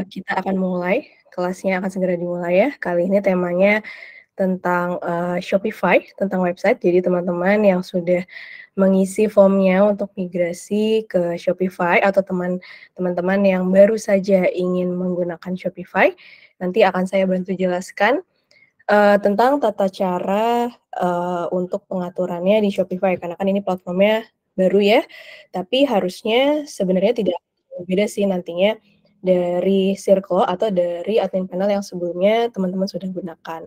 Kita akan mulai, kelasnya akan segera dimulai ya. Kali ini temanya tentang, Shopify, tentang website. Jadi teman-teman yang sudah mengisi formnya untuk migrasi ke Shopify atau teman-teman yang baru saja ingin menggunakan Shopify, nanti akan saya bantu jelaskan, tentang tata cara, untuk pengaturannya di Shopify. Karena kan ini platformnya baru ya, tapi harusnya sebenarnya tidak berbeda sih nantinya dari Circle atau dari admin panel yang sebelumnya teman-teman sudah gunakan,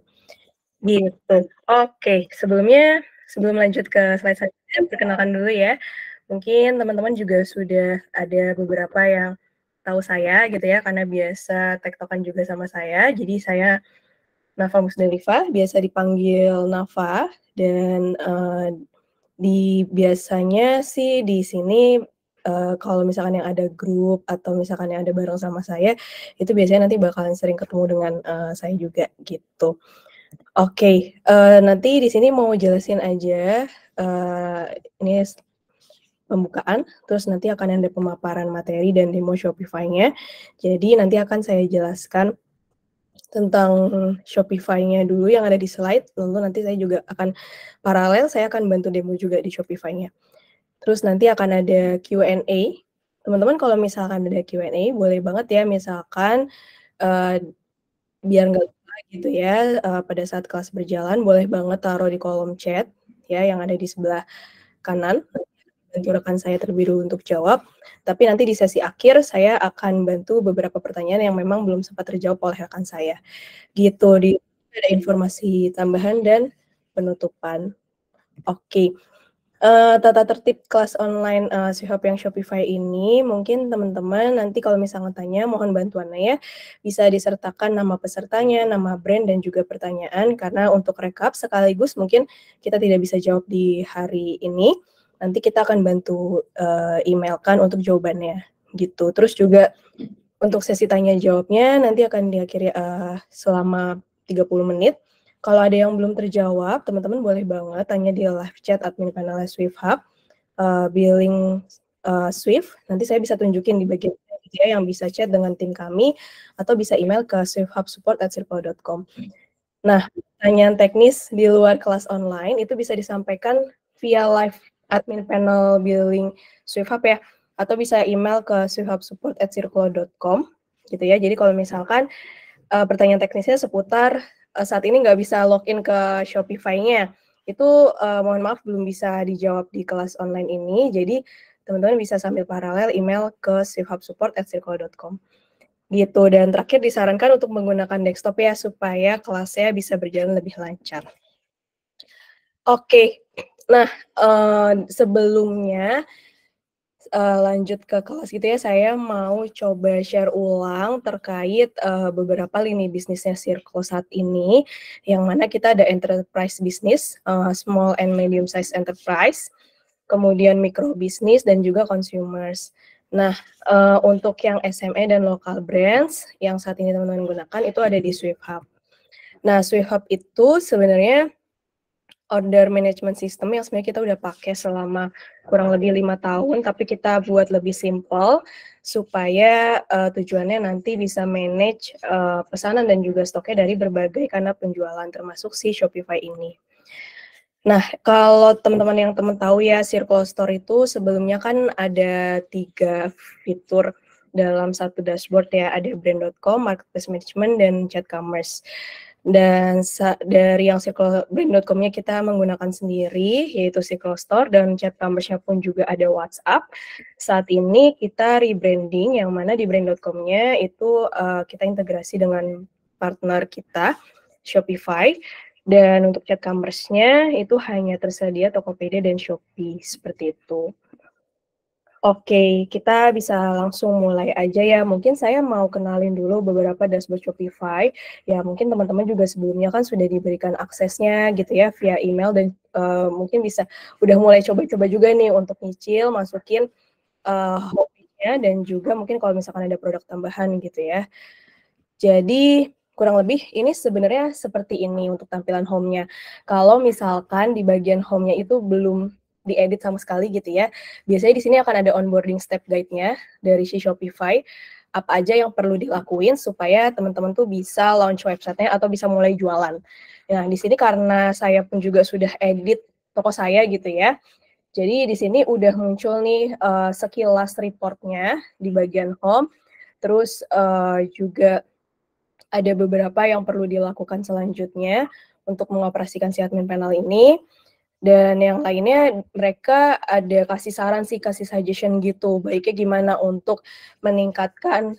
gitu. Oke, sebelum lanjut ke slide selanjutnya, perkenalkan dulu ya. Mungkin teman-teman juga sudah ada beberapa yang tahu saya gitu ya, karena biasa tektokan juga sama saya. Jadi saya Nafa Musdalifah, biasa dipanggil Nafa, dan, biasanya sih di sini, kalau misalkan yang ada grup atau misalkan yang ada bareng sama saya, itu biasanya nanti bakalan sering ketemu dengan, saya juga gitu. Oke, nanti di sini mau jelasin aja, ini pembukaan, terus nanti akan ada pemaparan materi dan demo Shopify-nya. Jadi nanti akan saya jelaskan tentang Shopify-nya dulu yang ada di slide, lalu nanti saya juga akan paralel, saya akan bantu demo juga di Shopify-nya. Terus nanti akan ada Q&A. Teman-teman kalau misalkan ada Q&A, boleh banget ya misalkan, biar nggak lupa gitu ya, pada saat kelas berjalan, boleh banget taruh di kolom chat ya, yang ada di sebelah kanan. Bantu rekan saya terlebih dulu untuk jawab, tapi nanti di sesi akhir saya akan bantu beberapa pertanyaan yang memang belum sempat terjawab oleh rekan saya. Gitu, ada informasi tambahan dan penutupan. Oke, tata tertib kelas online, Shihab yang Shopify ini, mungkin teman-teman nanti kalau misalnya tanya, mohon bantuannya ya, bisa disertakan nama pesertanya, nama brand, dan juga pertanyaan, karena untuk rekap sekaligus mungkin kita tidak bisa jawab di hari ini, nanti kita akan bantu, email-kan untuk jawabannya, gitu. Terus juga untuk sesi tanya jawabnya nanti akan diakhiri, selama 30 menit. Kalau ada yang belum terjawab, teman-teman boleh banget tanya di live chat admin panel Swift Hub, billing, Swift, nanti saya bisa tunjukin di bagian ya yang bisa chat dengan tim kami, atau bisa email ke swifthubsupport@circle.com. Nah, pertanyaan teknis di luar kelas online itu bisa disampaikan via live admin panel billing Swift Hub ya, atau bisa email ke swifthubsupport@circle.com gitu ya. Jadi kalau misalkan, pertanyaan teknisnya seputar, saat ini nggak bisa login ke Shopify-nya, itu, mohon maaf belum bisa dijawab di kelas online ini, jadi teman-teman bisa sambil paralel email ke swifthubsupport@circle.com. Gitu, dan terakhir disarankan untuk menggunakan desktop ya, supaya kelasnya bisa berjalan lebih lancar. Oke, nah, sebelumnya, lanjut ke kelas gitu ya, saya mau coba share ulang terkait, beberapa lini bisnisnya Circle saat ini, yang mana kita ada enterprise business, small and medium size enterprise, kemudian micro business, dan juga consumers. Nah, untuk yang SME dan local brands yang saat ini teman-teman gunakan itu ada di Swift Hub. Nah, Swift Hub itu sebenarnya order management system yang sebenarnya kita udah pakai selama kurang lebih 5 tahun, tapi kita buat lebih simple supaya, tujuannya nanti bisa manage, pesanan dan juga stoknya dari berbagai kanal penjualan termasuk si Shopify ini. Nah, kalau teman-teman yang tahu ya, Circle Store itu sebelumnya kan ada 3 fitur dalam satu dashboard ya, ada brand.com, marketplace management, dan chat commerce. Dan dari yang Circle brand.com-nya kita menggunakan sendiri, yaitu Circle Store, dan chat commerce-nya pun juga ada WhatsApp. Saat ini kita rebranding, yang mana di brand.com-nya itu kita integrasi dengan partner kita, Shopify. Dan untuk chat commerce-nya itu hanya tersedia Tokopedia dan Shopee, seperti itu. Oke, kita bisa langsung mulai aja ya. Mungkin saya mau kenalin dulu beberapa dashboard Shopify. Ya, mungkin teman-teman juga sebelumnya kan sudah diberikan aksesnya gitu ya via email, dan mungkin bisa udah mulai coba-coba juga nih untuk nyicil, masukin hobinya, dan juga mungkin kalau misalkan ada produk tambahan gitu ya. Jadi kurang lebih ini sebenarnya seperti ini untuk tampilan home-nya. Kalau misalkan di bagian home-nya itu belum diedit sama sekali gitu ya, biasanya di sini akan ada onboarding step guide-nya dari si Shopify. apa aja yang perlu dilakuin supaya teman-teman tuh bisa launch website-nya atau bisa mulai jualan. Nah, di sini karena saya pun juga sudah edit toko saya gitu ya. Jadi di sini udah muncul nih sekilas reportnya di bagian home. Terus juga ada beberapa yang perlu dilakukan selanjutnya untuk mengoperasikan si admin panel ini. Dan yang lainnya mereka ada kasih saran sih, kasih suggestion gitu, baiknya gimana untuk meningkatkan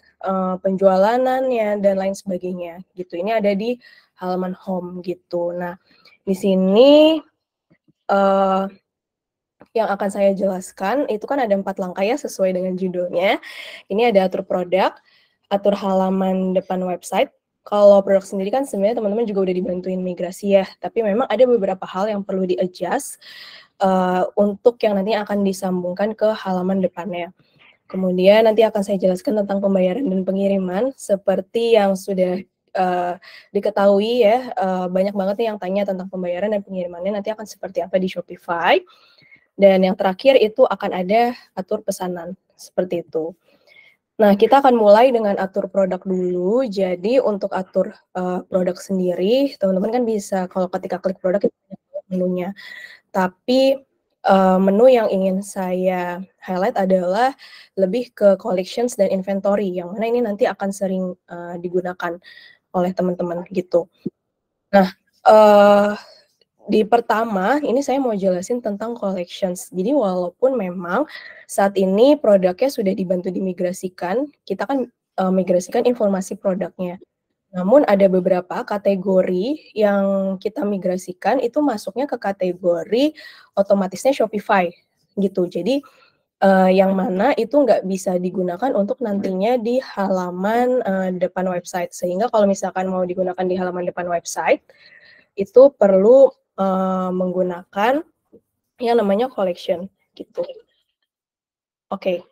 penjualanannya dan lain sebagainya gitu. Ini ada di halaman home gitu. Nah, di sini yang akan saya jelaskan itu kan ada 4 langkah ya sesuai dengan judulnya. Ini ada atur produk, atur halaman depan website. Kalau produk sendiri kan sebenarnya teman-teman juga udah dibantuin migrasi ya, tapi memang ada beberapa hal yang perlu di-adjust untuk yang nanti akan disambungkan ke halaman depannya. Kemudian nanti akan saya jelaskan tentang pembayaran dan pengiriman seperti yang sudah diketahui ya, banyak banget nih yang tanya tentang pembayaran dan pengirimannya nanti akan seperti apa di Shopify. Dan yang terakhir itu akan ada atur pesanan, seperti itu. Nah, kita akan mulai dengan atur produk dulu. Jadi untuk atur produk sendiri, teman-teman kan bisa kalau ketika klik produk itu banyak menunya. Tapi menu yang ingin saya highlight adalah lebih ke collections dan inventory, yang mana ini nanti akan sering digunakan oleh teman-teman gitu. Nah, di pertama, ini saya mau jelasin tentang collections. Jadi walaupun memang saat ini produknya sudah dibantu dimigrasikan, kita kan migrasikan informasi produknya. Namun ada beberapa kategori yang kita migrasikan itu masuknya ke kategori otomatisnya Shopify gitu. Jadi yang mana itu nggak bisa digunakan untuk nantinya di halaman depan website. Sehingga kalau misalkan mau digunakan di halaman depan website, itu perlu menggunakan yang namanya collection gitu. Oke.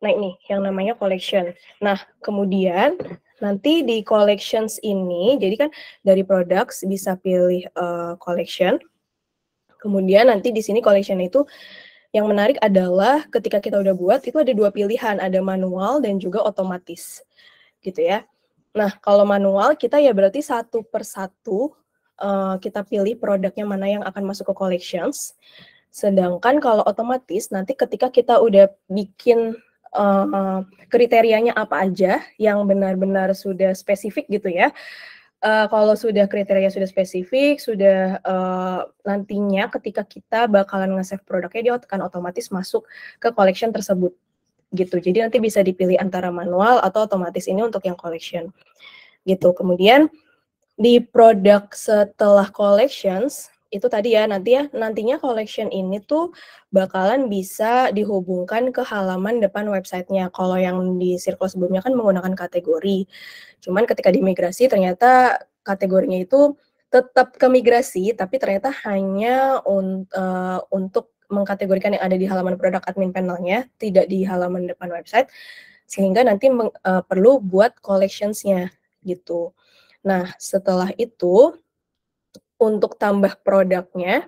Nah ini yang namanya collection. Nah kemudian nanti di collections ini, jadi kan dari products bisa pilih collection. Kemudian nanti di sini collection itu yang menarik adalah ketika kita udah buat itu ada 2 pilihan, ada manual dan juga otomatis gitu ya. Nah kalau manual kita ya berarti satu per satu kita pilih produknya mana yang akan masuk ke collections. Sedangkan kalau otomatis nanti ketika kita udah bikin kriterianya apa aja yang benar-benar sudah spesifik gitu ya. Kalau sudah kriteria sudah spesifik, sudah nantinya ketika kita bakalan nge-save produknya dia akan otomatis masuk ke collection tersebut gitu. Jadi nanti bisa dipilih antara manual atau otomatis ini untuk yang collection gitu. Kemudian di produk setelah collections, itu tadi ya, nantinya collection ini tuh bakalan bisa dihubungkan ke halaman depan websitenya. Kalau yang di Circle sebelumnya kan menggunakan kategori. Cuman ketika dimigrasi ternyata kategorinya itu tetap ke migrasi, tapi ternyata hanya untuk mengkategorikan yang ada di halaman produk admin panelnya, tidak di halaman depan website, sehingga nanti perlu buat collections-nya gitu. Nah, setelah itu, untuk tambah produknya,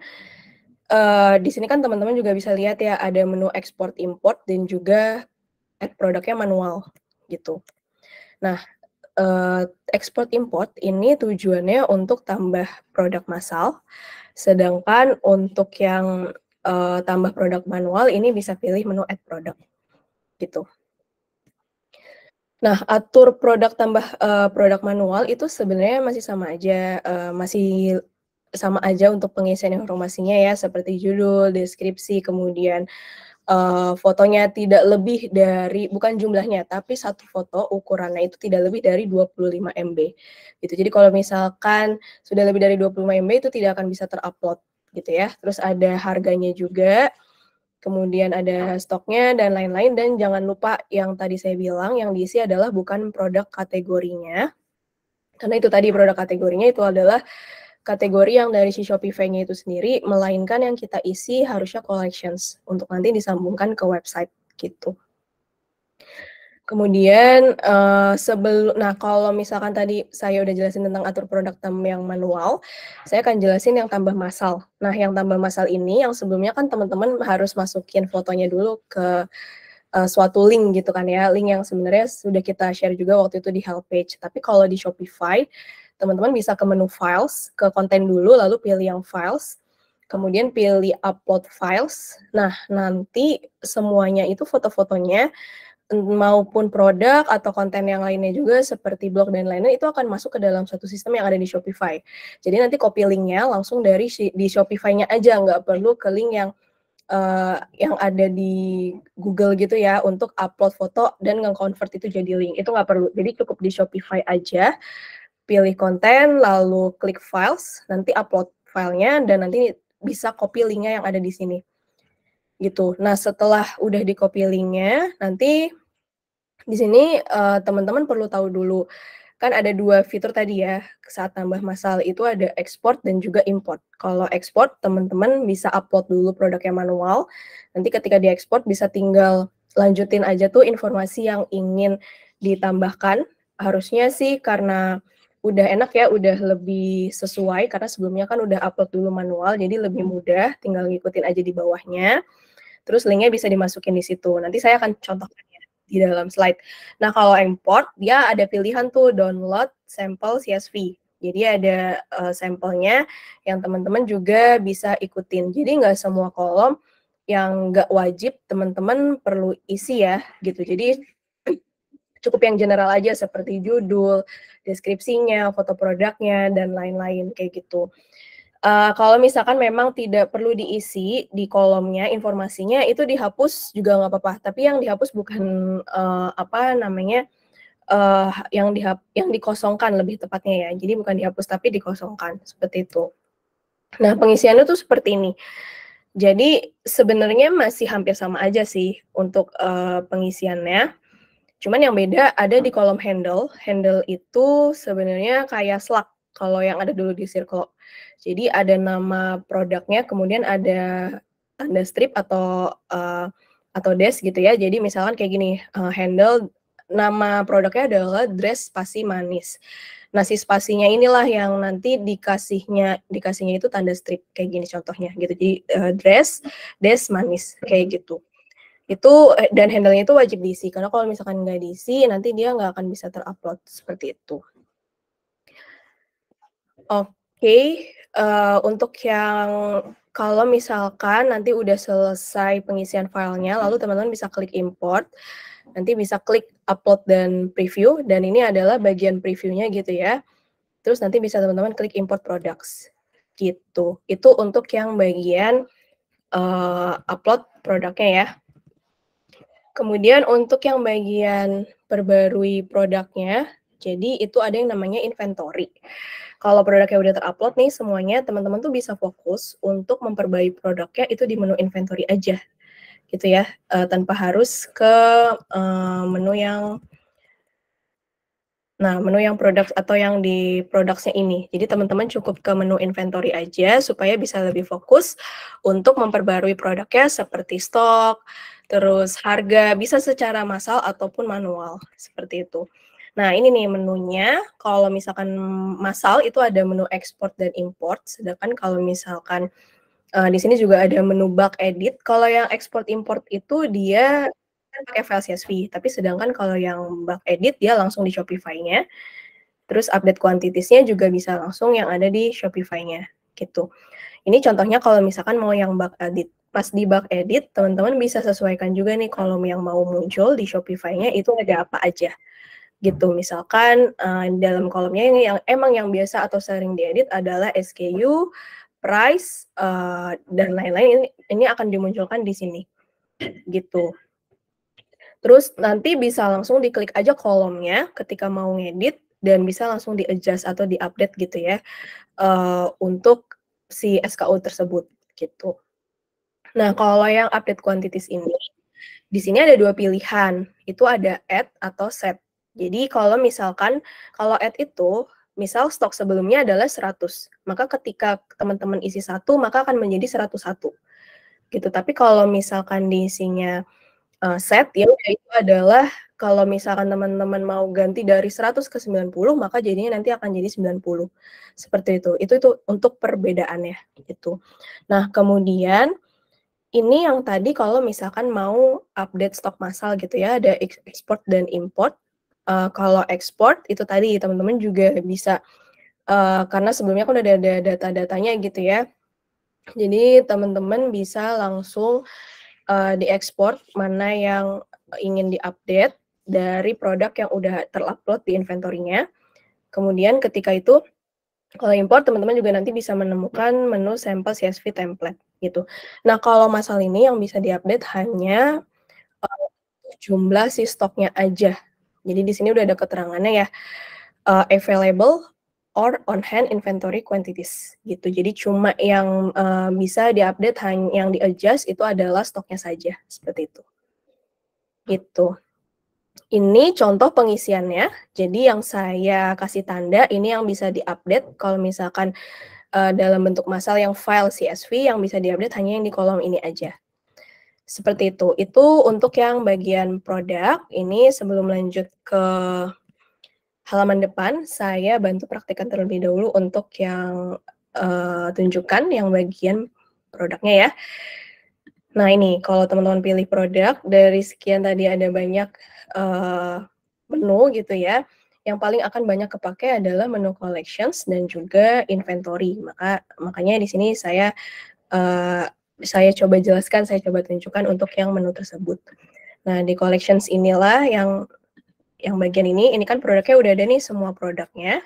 di sini kan teman-teman juga bisa lihat ya, ada menu export import dan juga add produknya manual, gitu. Nah, export import ini tujuannya untuk tambah produk massal, sedangkan untuk yang tambah produk manual ini bisa pilih menu add product, gitu. Nah, atur produk tambah produk manual itu sebenarnya masih sama aja, masih sama aja untuk pengisian informasinya ya, seperti judul, deskripsi, kemudian fotonya tidak lebih dari bukan jumlahnya, tapi satu foto ukurannya itu tidak lebih dari 25 MB, gitu. Jadi kalau misalkan sudah lebih dari 25 MB itu tidak akan bisa terupload, gitu ya. Terus ada harganya juga, kemudian ada stoknya dan lain-lain, dan jangan lupa yang tadi saya bilang, yang diisi adalah bukan produk kategorinya, karena itu tadi produk kategorinya itu adalah kategori yang dari si Shopify-nya itu sendiri, melainkan yang kita isi harusnya collections, untuk nanti disambungkan ke website, gitu. Kemudian, nah kalau misalkan tadi saya udah jelasin tentang atur produk yang manual, saya akan jelasin yang tambah massal. Nah, yang tambah massal ini, yang sebelumnya kan teman-teman harus masukin fotonya dulu ke suatu link gitu kan ya, link yang sebenarnya sudah kita share juga waktu itu di help page. Tapi kalau di Shopify, teman-teman bisa ke menu files, ke konten dulu, lalu pilih yang files, kemudian pilih upload files. Nah, nanti semuanya itu foto-fotonya maupun produk atau konten yang lainnya juga seperti blog dan lainnya itu akan masuk ke dalam satu sistem yang ada di Shopify. Jadi nanti copy linknya langsung dari di Shopify-nya aja, nggak perlu ke link yang ada di Google gitu ya untuk upload foto dan nge-convert itu jadi link. Itu nggak perlu. Jadi cukup di Shopify aja, pilih konten, lalu klik files, nanti upload filenya dan nanti bisa copy linknya yang ada di sini. Gitu. Nah, setelah udah di copy linknya, nanti di sini teman-teman perlu tahu dulu, kan ada 2 fitur tadi ya, saat tambah masal itu ada export dan juga import. Kalau export, teman-teman bisa upload dulu produknya manual, nanti ketika diekspor bisa tinggal lanjutin aja tuh informasi yang ingin ditambahkan. Harusnya sih karena udah enak ya, udah lebih sesuai, karena sebelumnya kan udah upload dulu manual, jadi lebih mudah, tinggal ngikutin aja di bawahnya, terus linknya bisa dimasukin di situ. Nanti saya akan contohkan ya di dalam slide. Nah, kalau import, dia ada pilihan tuh download sampel CSV. Jadi ada sampelnya yang teman-teman juga bisa ikutin. Jadi nggak semua kolom yang nggak wajib teman-teman perlu isi ya, gitu. Jadi cukup yang general aja seperti judul, deskripsinya, foto produknya, dan lain-lain kayak gitu. Kalau misalkan memang tidak perlu diisi di kolomnya informasinya, itu dihapus juga nggak apa-apa. Tapi yang dihapus bukan, apa namanya, yang dikosongkan lebih tepatnya ya. Jadi bukan dihapus tapi dikosongkan, seperti itu. Nah, pengisiannya tuh seperti ini. Jadi sebenarnya masih hampir sama aja sih untuk, pengisiannya. Cuman yang beda ada di kolom handle. Handle itu sebenarnya kayak Slack kalau yang ada dulu di Circle. Jadi ada nama produknya, kemudian ada tanda strip atau dash gitu ya. Jadi misalkan kayak gini, handle nama produknya adalah dress spasi manis. Nah, si spasinya inilah yang nanti dikasihnya itu tanda strip kayak gini contohnya gitu. Jadi, dress dash manis kayak gitu. Itu dan handle-nya itu wajib diisi, karena kalau misalkan nggak diisi, nanti dia nggak akan bisa terupload, seperti itu. Oke, untuk yang kalau misalkan nanti udah selesai pengisian filenya, lalu teman-teman bisa klik import, nanti bisa klik upload dan preview, dan ini adalah bagian previewnya gitu ya. Terus nanti bisa teman-teman klik import products, gitu. Itu untuk yang bagian, upload produknya ya. Kemudian untuk yang bagian perbarui produknya, jadi itu ada yang namanya inventory. Kalau produknya udah terupload nih semuanya, teman-teman tuh bisa fokus untuk memperbarui produknya itu di menu inventory aja, gitu ya, tanpa harus ke, menu yang menu yang produk atau yang di products-nya ini. Jadi teman-teman cukup ke menu inventory aja supaya bisa lebih fokus untuk memperbarui produknya seperti stok, terus harga, bisa secara massal ataupun manual, seperti itu. Nah, ini nih menunya, kalau misalkan massal itu ada menu export dan import, sedangkan kalau misalkan, di sini juga ada menu bulk edit. Kalau yang export import itu dia kan pakai file CSV, tapi sedangkan kalau yang bulk edit dia langsung di Shopify-nya, terus update quantities-nya juga bisa langsung yang ada di Shopify-nya, gitu. Ini contohnya kalau misalkan mau yang bulk edit. Pas di bulk edit, teman-teman bisa sesuaikan juga nih kolom yang mau muncul di Shopify-nya itu ada apa aja, gitu. Misalkan, dalam kolomnya ini yang biasa atau sering diedit adalah SKU, price, dan lain-lain, ini akan dimunculkan di sini, gitu. Terus nanti bisa langsung diklik aja kolomnya ketika mau ngedit dan bisa langsung di-adjust atau di-update gitu ya, untuk si SKU tersebut, gitu. Nah, kalau yang update quantities ini, di sini ada 2 pilihan, itu ada add atau set. Jadi kalau add itu, misal stok sebelumnya adalah 100, maka ketika teman-teman isi 1, maka akan menjadi 101, gitu. Tapi kalau misalkan diisinya set, ya udah itu adalah kalau misalkan teman-teman mau ganti dari 100 ke 90, maka jadinya nanti akan jadi 90, seperti itu. Itu untuk perbedaannya, gitu. Nah, kemudian Ini yang tadi kalau misalkan mau update stok massal gitu ya, ada ekspor dan import. Kalau ekspor itu tadi teman-teman juga bisa, karena sebelumnya kan udah ada data-datanya gitu ya. Jadi teman-teman bisa langsung, diekspor mana yang ingin diupdate dari produk yang udah terupload di inventory-nya. Kemudian ketika itu kalau import teman-teman juga nanti bisa menemukan menu sampel CSV template gitu. Nah, kalau masalah ini yang bisa diupdate hanya, jumlah si stoknya aja. Jadi di sini udah ada keterangannya ya, available or on hand inventory quantities gitu. Jadi cuma yang, bisa diupdate yang di-adjust itu adalah stoknya saja, seperti itu. Gitu. Ini contoh pengisiannya. Jadi yang saya kasih tanda ini yang bisa diupdate kalau misalkan dalam bentuk massal yang file CSV yang bisa diupdate hanya yang di kolom ini aja. Seperti itu. Itu untuk yang bagian produk. Ini sebelum lanjut ke halaman depan, saya bantu praktekkan terlebih dahulu untuk yang tunjukkan yang bagian produknya ya. Nah ini, kalau teman-teman pilih produk, dari sekian tadi ada banyak menu gitu ya, yang paling akan banyak kepakai adalah menu collections dan juga inventory. Makanya di sini saya coba jelaskan, saya coba tunjukkan untuk yang menu tersebut. Nah, di collections inilah yang bagian ini kan produknya udah ada nih semua produknya.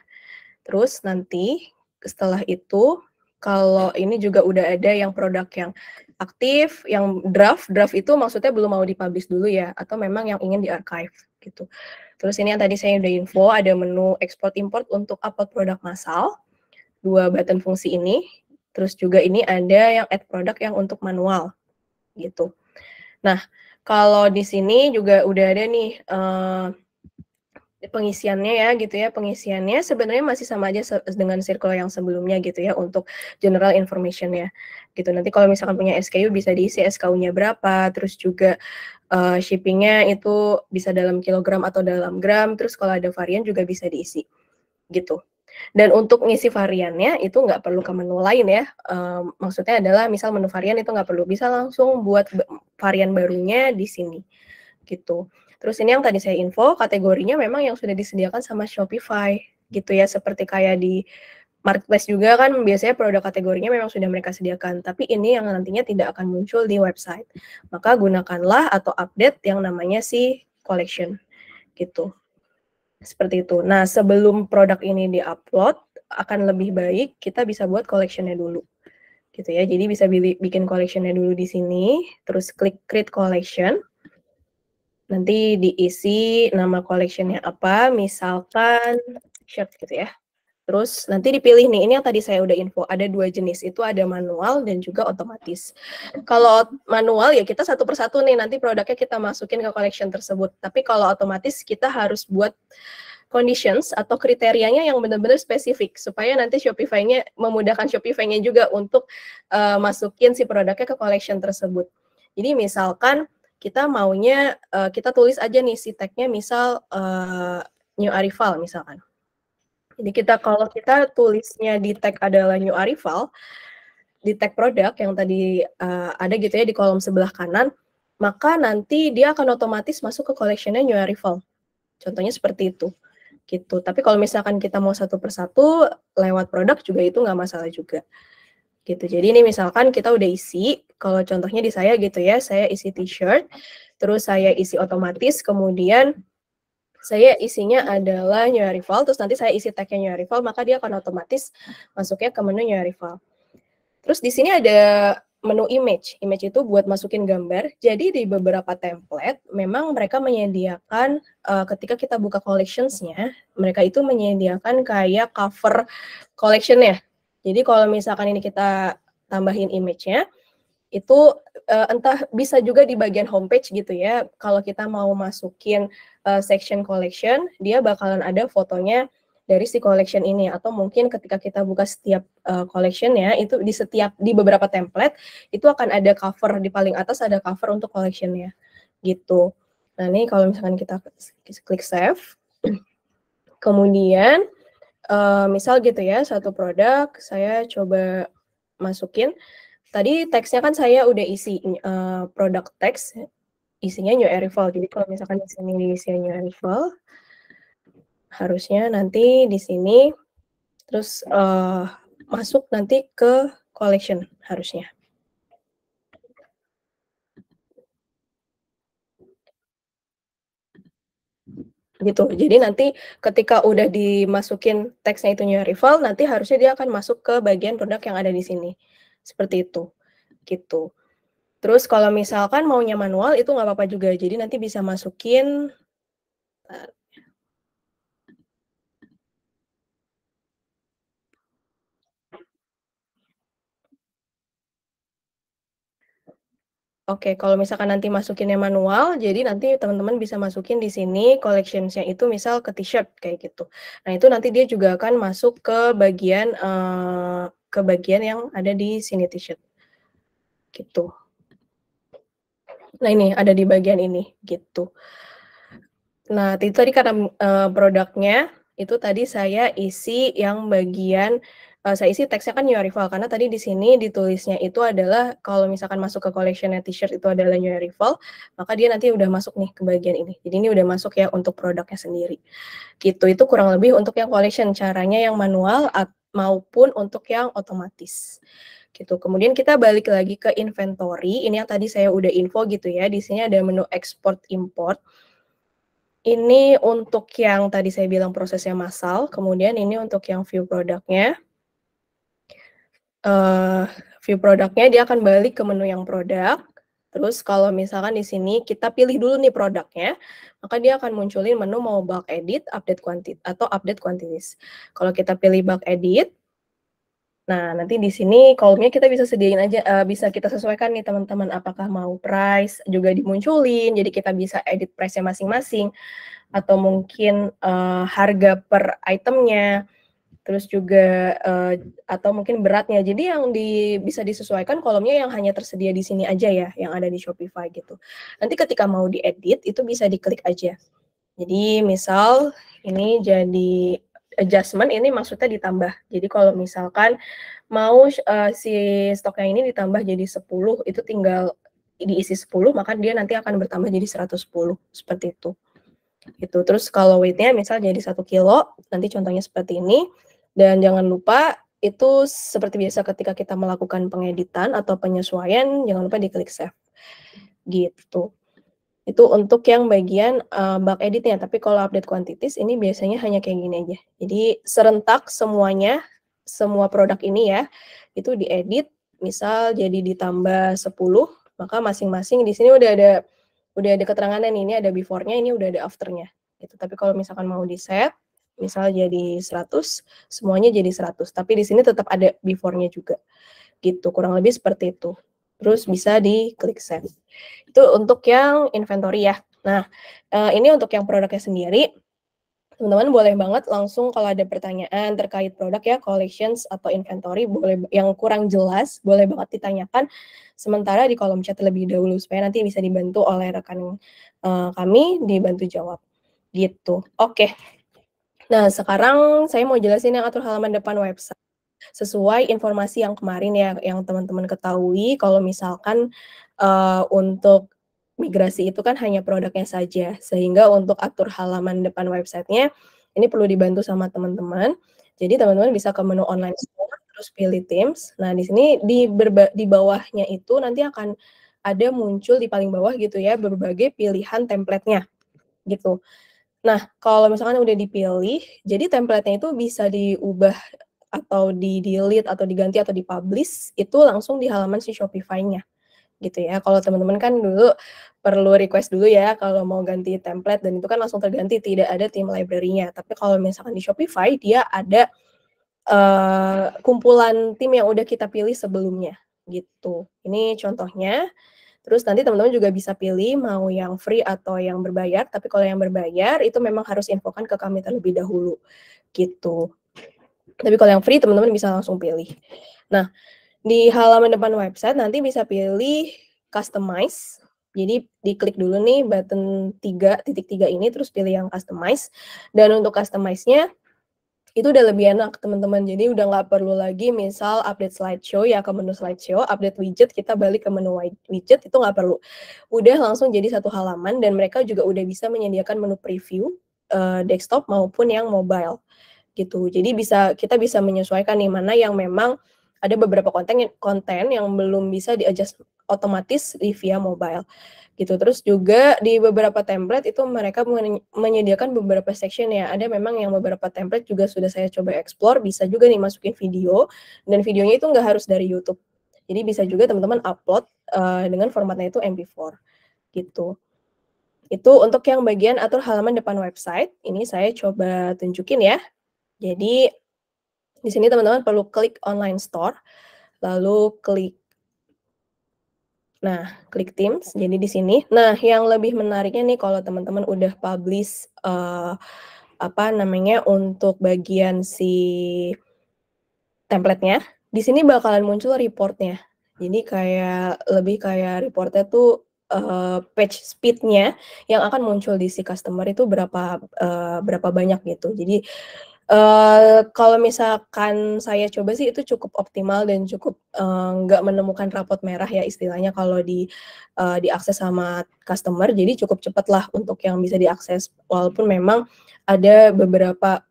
Terus nanti setelah itu, kalau ini juga udah ada yang produk yang aktif, yang draft itu maksudnya belum mau dipublish dulu ya, atau memang yang ingin di-archive gitu. Terus ini yang tadi saya udah info, ada menu export import untuk upload produk massal, 2 button fungsi ini, terus juga ini ada yang add product yang untuk manual, gitu. Nah, kalau di sini juga udah ada nih, pengisiannya ya gitu ya, pengisiannya sebenarnya masih sama aja dengan circle yang sebelumnya gitu ya untuk general information-nya gitu. Nanti kalau misalkan punya SKU bisa diisi SKU-nya berapa, terus juga shipping-nya itu bisa dalam kilogram atau dalam gram, terus kalau ada varian juga bisa diisi gitu. Dan untuk ngisi variannya itu nggak perlu ke menu lain ya, maksudnya adalah misal menu varian itu nggak perlu, bisa langsung buat varian barunya di sini gitu. Terus ini yang tadi saya info, kategorinya memang yang sudah disediakan sama Shopify, gitu ya. Seperti kayak di marketplace juga kan biasanya produk kategorinya memang sudah mereka sediakan, tapi ini yang nantinya tidak akan muncul di website. Maka gunakanlah atau update yang namanya si collection, gitu. Seperti itu. Nah, sebelum produk ini di-upload, akan lebih baik kita bisa buat collection-nya dulu, gitu ya. Jadi bisa bikin collection-nya dulu di sini, terus klik create collection. Nanti diisi nama collection-nya apa, misalkan shirt gitu ya. Terus nanti dipilih nih, ini yang tadi saya udah info, ada 2 jenis, itu ada manual dan juga otomatis. Kalau manual ya kita satu persatu nih, nanti produknya kita masukin ke collection tersebut. Tapi kalau otomatis kita harus buat conditions atau kriterianya yang benar-benar spesifik, supaya nanti Shopify-nya memudahkan Shopify-nya juga untuk masukin si produknya ke collection tersebut. Jadi misalkan kita maunya kita tulis aja nih si tag-nya misal new arrival misalkan. Jadi kalau kita tulisnya di tag adalah new arrival, di tag produk yang tadi ada gitu ya di kolom sebelah kanan, maka nanti dia akan otomatis masuk ke collection-nya new arrival. Contohnya seperti itu. Gitu. Tapi kalau misalkan kita mau satu persatu lewat produk juga itu nggak masalah juga. Gitu. Jadi ini misalkan kita udah isi, kalau contohnya di saya gitu ya, saya isi t-shirt, terus saya isi otomatis, kemudian saya isinya adalah new arrival, terus nanti saya isi tag-nya new arrival, maka dia akan otomatis masuknya ke menu new arrival. Terus di sini ada menu image. Image itu buat masukin gambar. Jadi di beberapa template, memang mereka menyediakan, ketika kita buka collections-nya, mereka itu menyediakan kayak cover collection-nya. Jadi kalau misalkan ini kita tambahin image-nya, itu entah bisa juga di bagian homepage gitu ya, kalau kita mau masukin section collection, dia bakalan ada fotonya dari si collection ini, atau mungkin ketika kita buka setiap collection-nya, itu di beberapa template, itu akan ada cover, di paling atas ada cover untuk collection-nya, gitu. Nah ini kalau misalkan kita klik save, kemudian misal gitu ya, satu produk saya coba masukin, tadi teksnya kan saya udah isi, product text, isinya new arrival. Jadi kalau misalkan di sini diisi new arrival, harusnya nanti di sini, terus, masuk nanti ke collection harusnya. Gitu. Jadi nanti ketika udah dimasukin teksnya itu new arrival, nanti harusnya dia akan masuk ke bagian produk yang ada di sini. Seperti itu, gitu. Terus kalau misalkan maunya manual itu nggak apa-apa juga. Jadi nanti bisa masukin oke, kalau misalkan nanti masukinnya manual, jadi nanti teman-teman bisa masukin di sini collections-nya itu misal ke t-shirt kayak gitu. Nah, itu nanti dia juga akan masuk ke bagian yang ada di sini t-shirt, gitu. Nah, ini ada di bagian ini, gitu. Nah, itu tadi karena, produknya, itu tadi saya isi yang bagian, saya isi teksnya kan new arrival, karena tadi di sini ditulisnya itu adalah kalau misalkan masuk ke collection-nya t-shirt itu adalah new arrival, maka dia nanti udah masuk nih ke bagian ini. Jadi ini udah masuk ya untuk produknya sendiri, gitu. Itu kurang lebih untuk yang collection, caranya yang manual maupun untuk yang otomatis, gitu. Kemudian kita balik lagi ke inventory, ini yang tadi saya udah info gitu ya, di sini ada menu export import. Ini untuk yang tadi saya bilang prosesnya massal, kemudian ini untuk yang view produknya. View produknya dia akan balik ke menu yang produk, terus kalau misalkan di sini kita pilih dulu nih produknya, maka dia akan munculin menu mau bulk edit, update quantity atau update quantities. Kalau kita pilih bulk edit, nah nanti di sini kolomnya kita bisa sediain aja, bisa kita sesuaikan nih teman-teman, apakah mau price juga dimunculin, jadi kita bisa edit price-nya masing-masing, atau mungkin, harga per itemnya, terus juga, atau mungkin beratnya. Jadi yang bisa disesuaikan kolomnya yang hanya tersedia di sini aja ya, yang ada di Shopify gitu. Nanti ketika mau diedit, itu bisa diklik aja. Jadi misal ini jadi adjustment, ini maksudnya ditambah. Jadi kalau misalkan mau, si stoknya ini ditambah jadi 10, itu tinggal diisi 10, maka dia nanti akan bertambah jadi 110, seperti itu. Gitu. Terus kalau weight-nya misal jadi 1 kilo, nanti contohnya seperti ini, dan jangan lupa itu seperti biasa ketika kita melakukan pengeditan atau penyesuaian, jangan lupa diklik save, gitu. Itu untuk yang bagian, bulk edit-nya, tapi kalau update quantities ini biasanya hanya kayak gini aja. Jadi serentak semuanya, semua produk ini ya, itu diedit, misal jadi ditambah 10, maka masing-masing di sini udah ada keterangannya nih, ini ada before-nya, ini udah ada after-nya, gitu. Tapi kalau misalkan mau di-set, misal jadi 100, semuanya jadi 100, tapi di sini tetap ada before-nya juga, gitu. Kurang lebih seperti itu. Terus bisa diklik save. Itu untuk yang inventory ya. Nah, ini untuk yang produknya sendiri, teman-teman boleh banget langsung kalau ada pertanyaan terkait produk ya, collections atau inventory, boleh yang kurang jelas, boleh banget ditanyakan sementara di kolom chat terlebih dahulu, supaya nanti bisa dibantu oleh rekan, kami, dibantu jawab, gitu. Oke. Nah, sekarang saya mau jelasin yang atur halaman depan website. Sesuai informasi yang kemarin ya, yang teman-teman ketahui kalau misalkan, untuk migrasi itu kan hanya produknya saja, sehingga untuk atur halaman depan website-nya, ini perlu dibantu sama teman-teman. Jadi teman-teman bisa ke menu online store, terus pilih themes. Nah, di sini di bawahnya itu nanti akan ada muncul di paling bawah gitu ya, berbagai pilihan template-nya, gitu. Nah, kalau misalkan udah dipilih, jadi template-nya itu bisa diubah atau di-delete atau diganti atau di-publish itu langsung di halaman si Shopify-nya, gitu ya. Kalau teman-teman kan dulu perlu request dulu ya kalau mau ganti template dan itu kan langsung terganti, tidak ada theme library-nya. Tapi kalau misalkan di Shopify dia ada, kumpulan theme yang udah kita pilih sebelumnya, gitu. Ini contohnya. Terus nanti teman-teman juga bisa pilih mau yang free atau yang berbayar, tapi kalau yang berbayar itu memang harus infokan ke kami terlebih dahulu, gitu. Tapi kalau yang free teman-teman bisa langsung pilih. Nah, di halaman depan website nanti bisa pilih customize. Jadi diklik dulu nih button 3, titik 3 ini terus pilih yang customize. Dan untuk customize-nya Itu udah lebih enak teman-teman, jadi udah nggak perlu lagi misal update slideshow ya ke menu slideshow, update widget kita balik ke menu widget, itu nggak perlu. Udah langsung jadi satu halaman dan mereka juga udah bisa menyediakan menu preview, desktop maupun yang mobile, gitu. Jadi kita bisa menyesuaikan nih, mana yang memang ada beberapa konten yang belum bisa di-adjust otomatis via mobile, gitu. Terus juga di beberapa template itu mereka menyediakan beberapa section ya, ada memang yang beberapa template juga sudah saya coba explore, bisa juga nih masukin video, dan videonya itu nggak harus dari YouTube. Jadi bisa juga teman-teman upload, dengan formatnya itu MP4, gitu. Itu untuk yang bagian atur halaman depan website, ini saya coba tunjukin ya. Jadi, di sini teman-teman perlu klik online store, lalu klik Teams, jadi di sini. Nah, yang lebih menariknya nih kalau teman-teman udah publish, untuk bagian si template-nya, di sini bakalan muncul report-nya. Jadi lebih kayak report-nya tuh, page speed-nya yang akan muncul di si customer itu berapa banyak gitu. Jadi, kalau misalkan saya coba sih itu cukup optimal dan cukup, nggak menemukan rapot merah ya istilahnya kalau diakses sama customer, jadi cukup cepatlah untuk yang bisa diakses. Walaupun memang ada beberapa,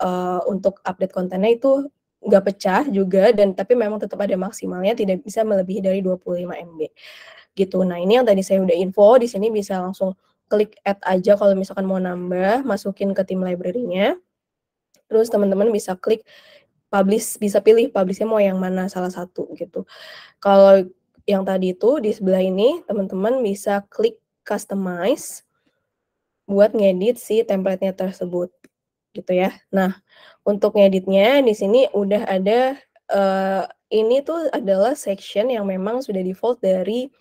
untuk update kontennya itu nggak pecah juga tapi memang tetap ada maksimalnya tidak bisa melebihi dari 25 MB, gitu. Nah, ini yang tadi saya udah info, di sini bisa langsung klik add aja kalau misalkan mau nambah, masukin ke tim library-nya. Terus teman-teman bisa klik publish, bisa pilih publish-nya mau yang mana, salah satu gitu. Kalau yang tadi itu di sebelah ini, teman-teman bisa klik customize buat ngedit si template-nya tersebut, gitu ya. Nah, untuk ngeditnya di sini udah ada, ini tuh adalah section yang memang sudah default dari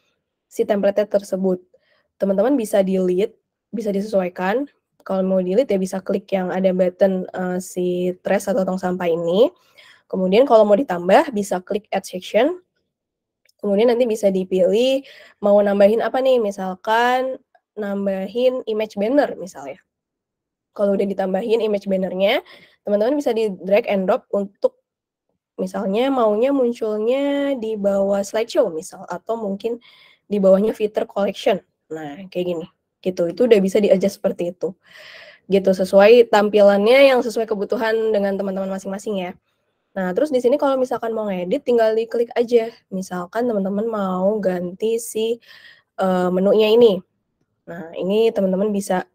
si template-nya tersebut. Teman-teman bisa delete, bisa disesuaikan. Kalau mau delete ya bisa klik yang ada button, si trash atau tong sampah ini. Kemudian kalau mau ditambah bisa klik add section. Kemudian nanti bisa dipilih mau nambahin apa nih, misalkan nambahin image banner misalnya. Kalau udah ditambahin image banner-nya, teman-teman bisa di-drag and drop untuk misalnya maunya munculnya di bawah slideshow misal, atau mungkin di bawahnya feature collection. Nah, kayak gini, gitu. Itu udah bisa di-adjust seperti itu. Gitu, sesuai tampilannya yang sesuai kebutuhan dengan teman-teman masing-masing ya. Nah, terus di sini kalau misalkan mau ngedit tinggal diklik aja. Misalkan teman-teman mau ganti si, menunya ini. Nah, ini teman-teman bisa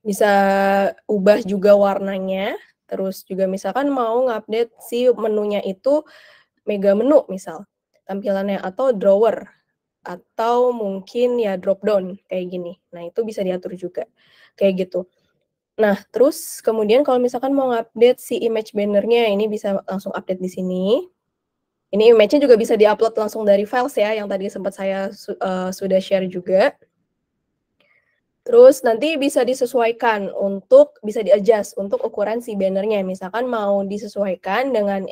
bisa ubah juga warnanya, terus juga misalkan mau ngupdate si menunya itu mega menu misal, tampilannya atau drawer, atau mungkin ya drop down kayak gini. Nah, itu bisa diatur juga, kayak gitu. Nah, terus kemudian kalau misalkan mau ngupdate si image banner-nya, ini bisa langsung update di sini. Ini image-nya juga bisa di-upload langsung dari files ya, yang tadi sempat saya sudah share juga. Terus nanti bisa disesuaikan bisa di-adjust untuk ukuran si banner-nya. Misalkan mau disesuaikan dengan,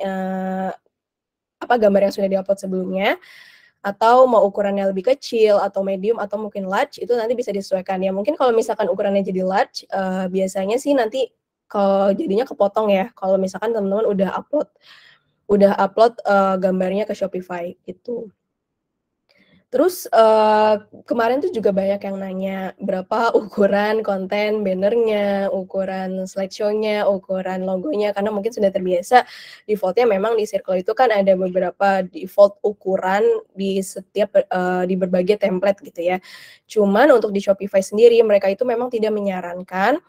gambar yang sudah di-upload sebelumnya, atau mau ukurannya lebih kecil, atau medium, atau mungkin large, itu nanti bisa disesuaikan. Ya mungkin kalau misalkan ukurannya jadi large, biasanya sih nanti kalau jadinya kepotong ya, kalau misalkan teman-teman udah upload, gambarnya ke Shopify, gitu. Terus, kemarin tuh juga banyak yang nanya, berapa ukuran konten banner-nya, ukuran slideshow-nya, ukuran logonya, karena mungkin sudah terbiasa default-nya memang di Circle itu kan ada beberapa default ukuran di berbagai template gitu ya. Cuman untuk di Shopify sendiri, mereka itu memang tidak menyarankan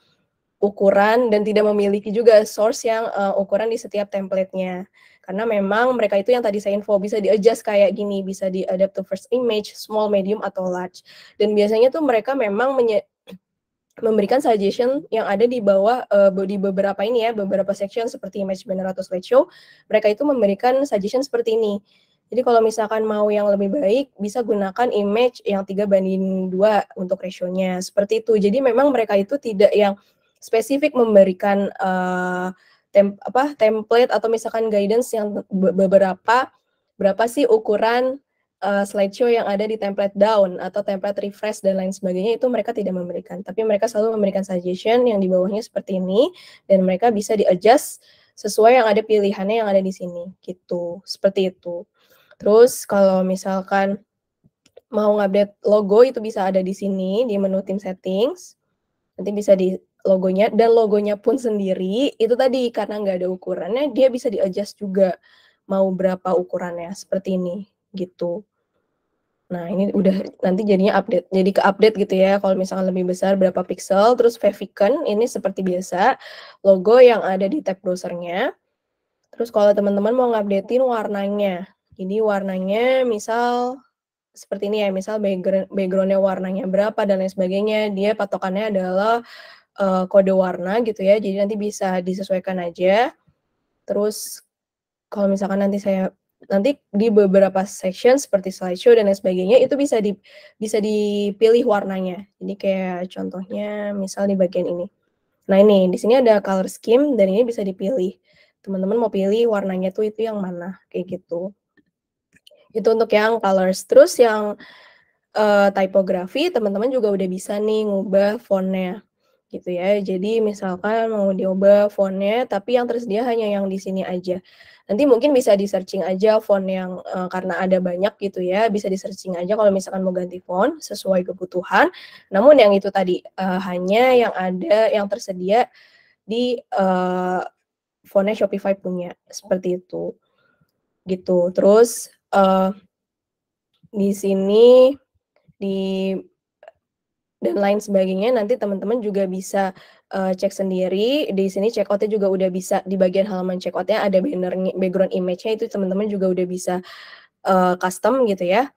ukuran dan tidak memiliki juga source yang, ukuran di setiap template-nya. Karena memang mereka itu yang tadi saya info, bisa di-adjust kayak gini, bisa di-adapt to first image, small, medium, atau large. Dan biasanya tuh mereka memang memberikan suggestion yang ada di bawah, di beberapa ini ya, beberapa section seperti image banner atau slideshow, mereka itu memberikan suggestion seperti ini. Jadi kalau misalkan mau yang lebih baik, bisa gunakan image yang 3:2 untuk ratio-nya, seperti itu. Jadi memang mereka itu tidak yang spesifik memberikan, template atau misalkan guidance yang berapa sih ukuran slideshow yang ada di template down atau template refresh dan lain sebagainya itu mereka tidak memberikan. Tapi mereka selalu memberikan suggestion yang di bawahnya seperti ini dan mereka bisa di-adjust sesuai yang ada pilihannya yang ada di sini gitu. Seperti itu. Terus kalau misalkan mau ngupdate logo itu bisa ada di sini di menu Team Settings. Nanti bisa di logonya dan logonya pun sendiri itu tadi karena nggak ada ukurannya dia bisa di-adjust juga mau berapa ukurannya seperti ini gitu. Nah, ini udah nanti jadinya update. Jadi ke-update gitu ya, kalau misalkan lebih besar berapa pixel, terus favicon ini seperti biasa, logo yang ada di tab browsernya. Terus kalau teman-teman mau ngupdatein warnanya, jadi warnanya misal seperti ini ya, misal background-nya warnanya berapa dan lain sebagainya, dia patokannya adalah kode warna gitu ya, jadi nanti bisa disesuaikan aja. Terus kalau misalkan nanti di beberapa section seperti slideshow dan lain sebagainya itu bisa dipilih warnanya. Jadi kayak contohnya misal di bagian ini. Nah ini di sini ada color scheme dan ini bisa dipilih. Teman-teman mau pilih warnanya tuh itu yang mana kayak gitu. Itu untuk yang colors. Terus yang typography teman-teman juga udah bisa nih ngubah fontnya gitu ya. Jadi misalkan mau diubah fontnya tapi yang tersedia hanya yang di sini aja. Nanti mungkin bisa di-searching aja font yang karena ada banyak gitu ya, bisa di-searching aja kalau misalkan mau ganti font sesuai kebutuhan. Namun yang itu tadi hanya yang ada yang tersedia di fontnya Shopify punya, seperti itu. Gitu. Terus di sini dan lain sebagainya nanti teman-teman juga bisa cek sendiri. Di sini checkout-nya juga udah bisa di bagian halaman checkout-nya ada banner background image-nya itu teman-teman juga udah bisa custom gitu ya.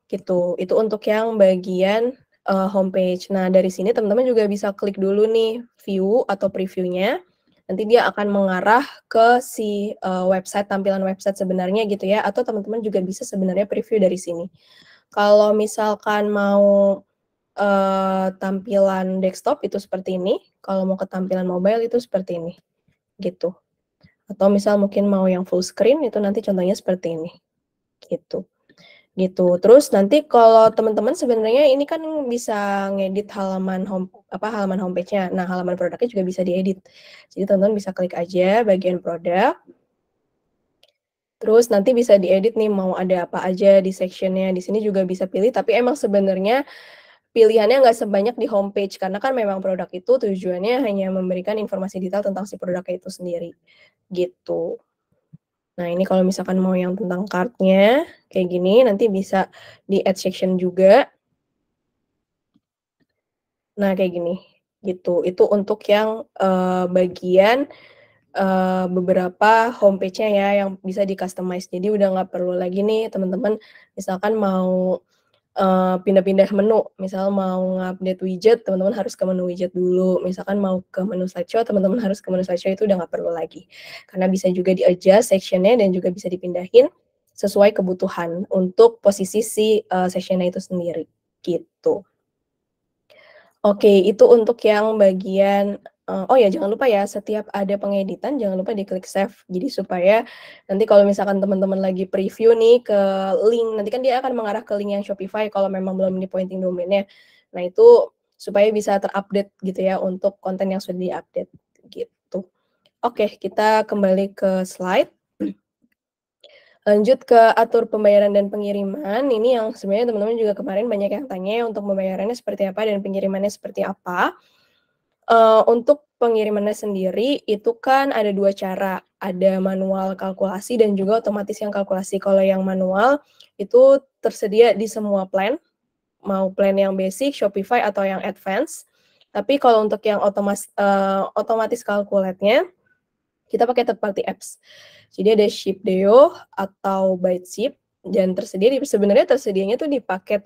Gitu. Itu untuk yang bagian homepage. Nah, dari sini teman-teman juga bisa klik dulu nih view atau preview-nya. Nanti dia akan mengarah ke si website, tampilan website sebenarnya gitu ya, atau teman-teman juga bisa sebenarnya preview dari sini. Kalau misalkan mau tampilan desktop itu seperti ini, kalau mau ke tampilan mobile itu seperti ini, gitu. Atau misal mungkin mau yang full screen itu nanti contohnya seperti ini, gitu. Gitu. Terus nanti kalau teman-teman sebenarnya ini kan bisa ngedit halaman halaman homepage-nya. Nah, halaman produknya juga bisa diedit. Jadi teman-teman bisa klik aja bagian produk. Terus nanti bisa diedit nih mau ada apa aja di section-nya. Di sini juga bisa pilih, tapi emang sebenarnya pilihannya nggak sebanyak di homepage, karena kan memang produk itu tujuannya hanya memberikan informasi detail tentang si produknya itu sendiri, gitu. Nah, ini kalau misalkan mau yang tentang cart-nya, kayak gini, nanti bisa di add section juga. Nah, kayak gini, gitu. Itu untuk yang bagian beberapa homepage-nya ya, yang bisa di-customize. Jadi udah nggak perlu lagi nih teman-teman misalkan mau pindah-pindah menu, misal mau ngupdate widget, teman-teman harus ke menu widget dulu, misalkan mau ke menu slideshow, teman-teman harus ke menu slideshow, itu udah nggak perlu lagi. Karena bisa juga di-adjust section-nya dan juga bisa dipindahin sesuai kebutuhan untuk posisi si section-nya itu sendiri, gitu. Oke, itu untuk yang bagian oh ya jangan lupa ya, setiap ada pengeditan jangan lupa diklik save. Jadi supaya nanti kalau misalkan teman-teman lagi preview nih ke link, nanti kan dia akan mengarah ke link yang Shopify kalau memang belum di pointing domain-nya. Nah, itu supaya bisa terupdate gitu ya untuk konten yang sudah di-update, gitu. Oke, kita kembali ke slide. Lanjut ke atur pembayaran dan pengiriman, ini yang sebenarnya teman-teman juga kemarin banyak yang tanya ya untuk pembayarannya seperti apa dan pengirimannya seperti apa. Untuk pengirimannya sendiri itu kan ada 2 cara, ada manual kalkulasi dan juga otomatis yang kalkulasi. Kalau yang manual itu tersedia di semua plan, mau plan yang basic, Shopify, atau yang advance. Tapi kalau untuk yang otomatis calculate-nya, kita pakai third party apps. Jadi ada Shipdeo atau ByteShip dan sebenarnya tersedianya tuh di paket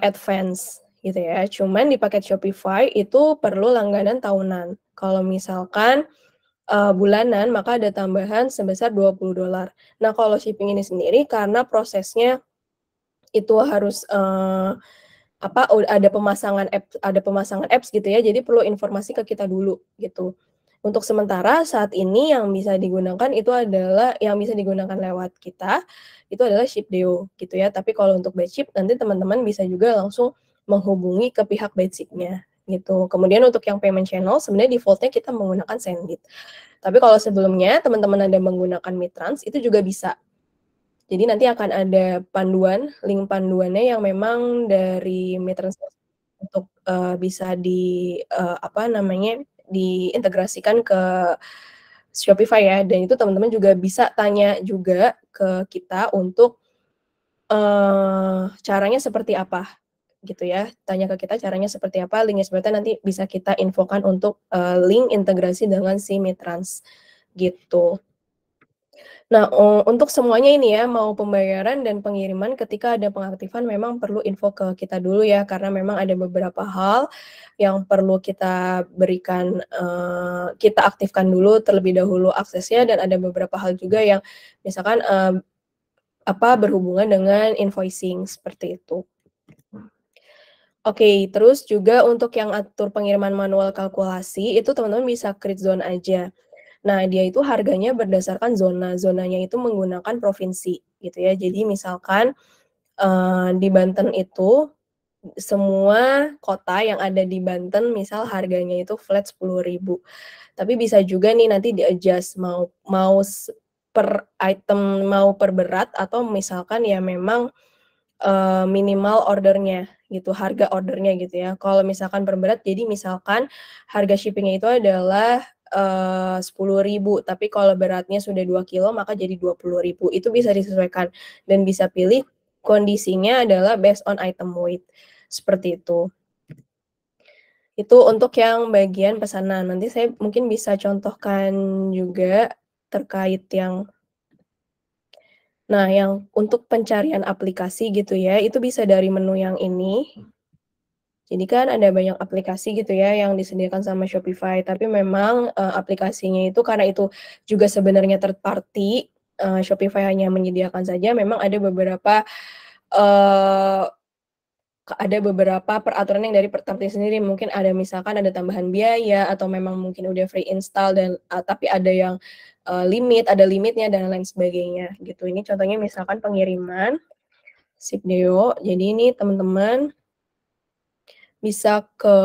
advance gitu ya. Cuman di paket Shopify itu perlu langganan tahunan. Kalau misalkan bulanan maka ada tambahan sebesar $20. Nah, kalau shipping ini sendiri karena prosesnya itu harus ada pemasangan apps gitu ya. Jadi perlu informasi ke kita dulu gitu. Untuk sementara saat ini yang bisa digunakan itu adalah yang bisa digunakan lewat kita, itu adalah Shipdeo gitu ya. Tapi kalau untuk Batchip nanti teman-teman bisa juga langsung menghubungi ke pihak Batchip-nya gitu. Kemudian untuk yang payment channel sebenarnya default-nya kita menggunakan Sendit. Tapi kalau sebelumnya teman-teman ada menggunakan Mitrans itu juga bisa. Jadi nanti akan ada panduan, link panduannya yang memang dari Mitrans untuk, bisa apa namanya, diintegrasikan ke Shopify ya, dan itu teman-teman juga bisa tanya juga ke kita untuk, caranya seperti apa, gitu ya. Tanya ke kita caranya seperti apa, link-nya seperti apa, nanti bisa kita infokan untuk, link integrasi dengan si Mitrans, gitu. Nah, untuk semuanya ini ya, mau pembayaran dan pengiriman ketika ada pengaktifan memang perlu info ke kita dulu ya, karena memang ada beberapa hal yang perlu kita berikan, kita aktifkan dulu terlebih dahulu aksesnya dan ada beberapa hal juga yang misalkan, berhubungan dengan invoicing, seperti itu. Oke, terus juga untuk yang atur pengiriman manual kalkulasi, itu teman-teman bisa create zone aja. Nah, dia itu harganya berdasarkan zona, zonanya itu menggunakan provinsi, gitu ya. Jadi misalkan, di Banten itu, semua kota yang ada di Banten misal harganya itu flat 10.000. Tapi bisa juga nih nanti di-adjust mau mau per item, mau per berat atau misalkan ya memang, minimal ordernya gitu, harga ordernya gitu ya. Kalau misalkan per berat, jadi misalkan harga shipping-nya itu adalah, 10.000, tapi kalau beratnya sudah 2 kilo maka jadi 20.000, itu bisa disesuaikan dan bisa pilih kondisinya adalah based on item weight, seperti itu. Itu untuk yang bagian pesanan, nanti saya mungkin bisa contohkan juga terkait yang yang untuk pencarian aplikasi gitu ya, itu bisa dari menu yang ini. Jadi kan ada banyak aplikasi gitu ya yang disediakan sama Shopify, tapi memang, aplikasinya itu karena itu juga sebenarnya third party, Shopify hanya menyediakan saja, memang eee, ada beberapa peraturan yang dari third sendiri, mungkin ada misalkan ada tambahan biaya atau memang mungkin udah free install dan tapi ada yang, ada limitnya dan lain sebagainya gitu. Ini contohnya misalkan pengiriman, Shipdeo, jadi ini teman-teman bisa ke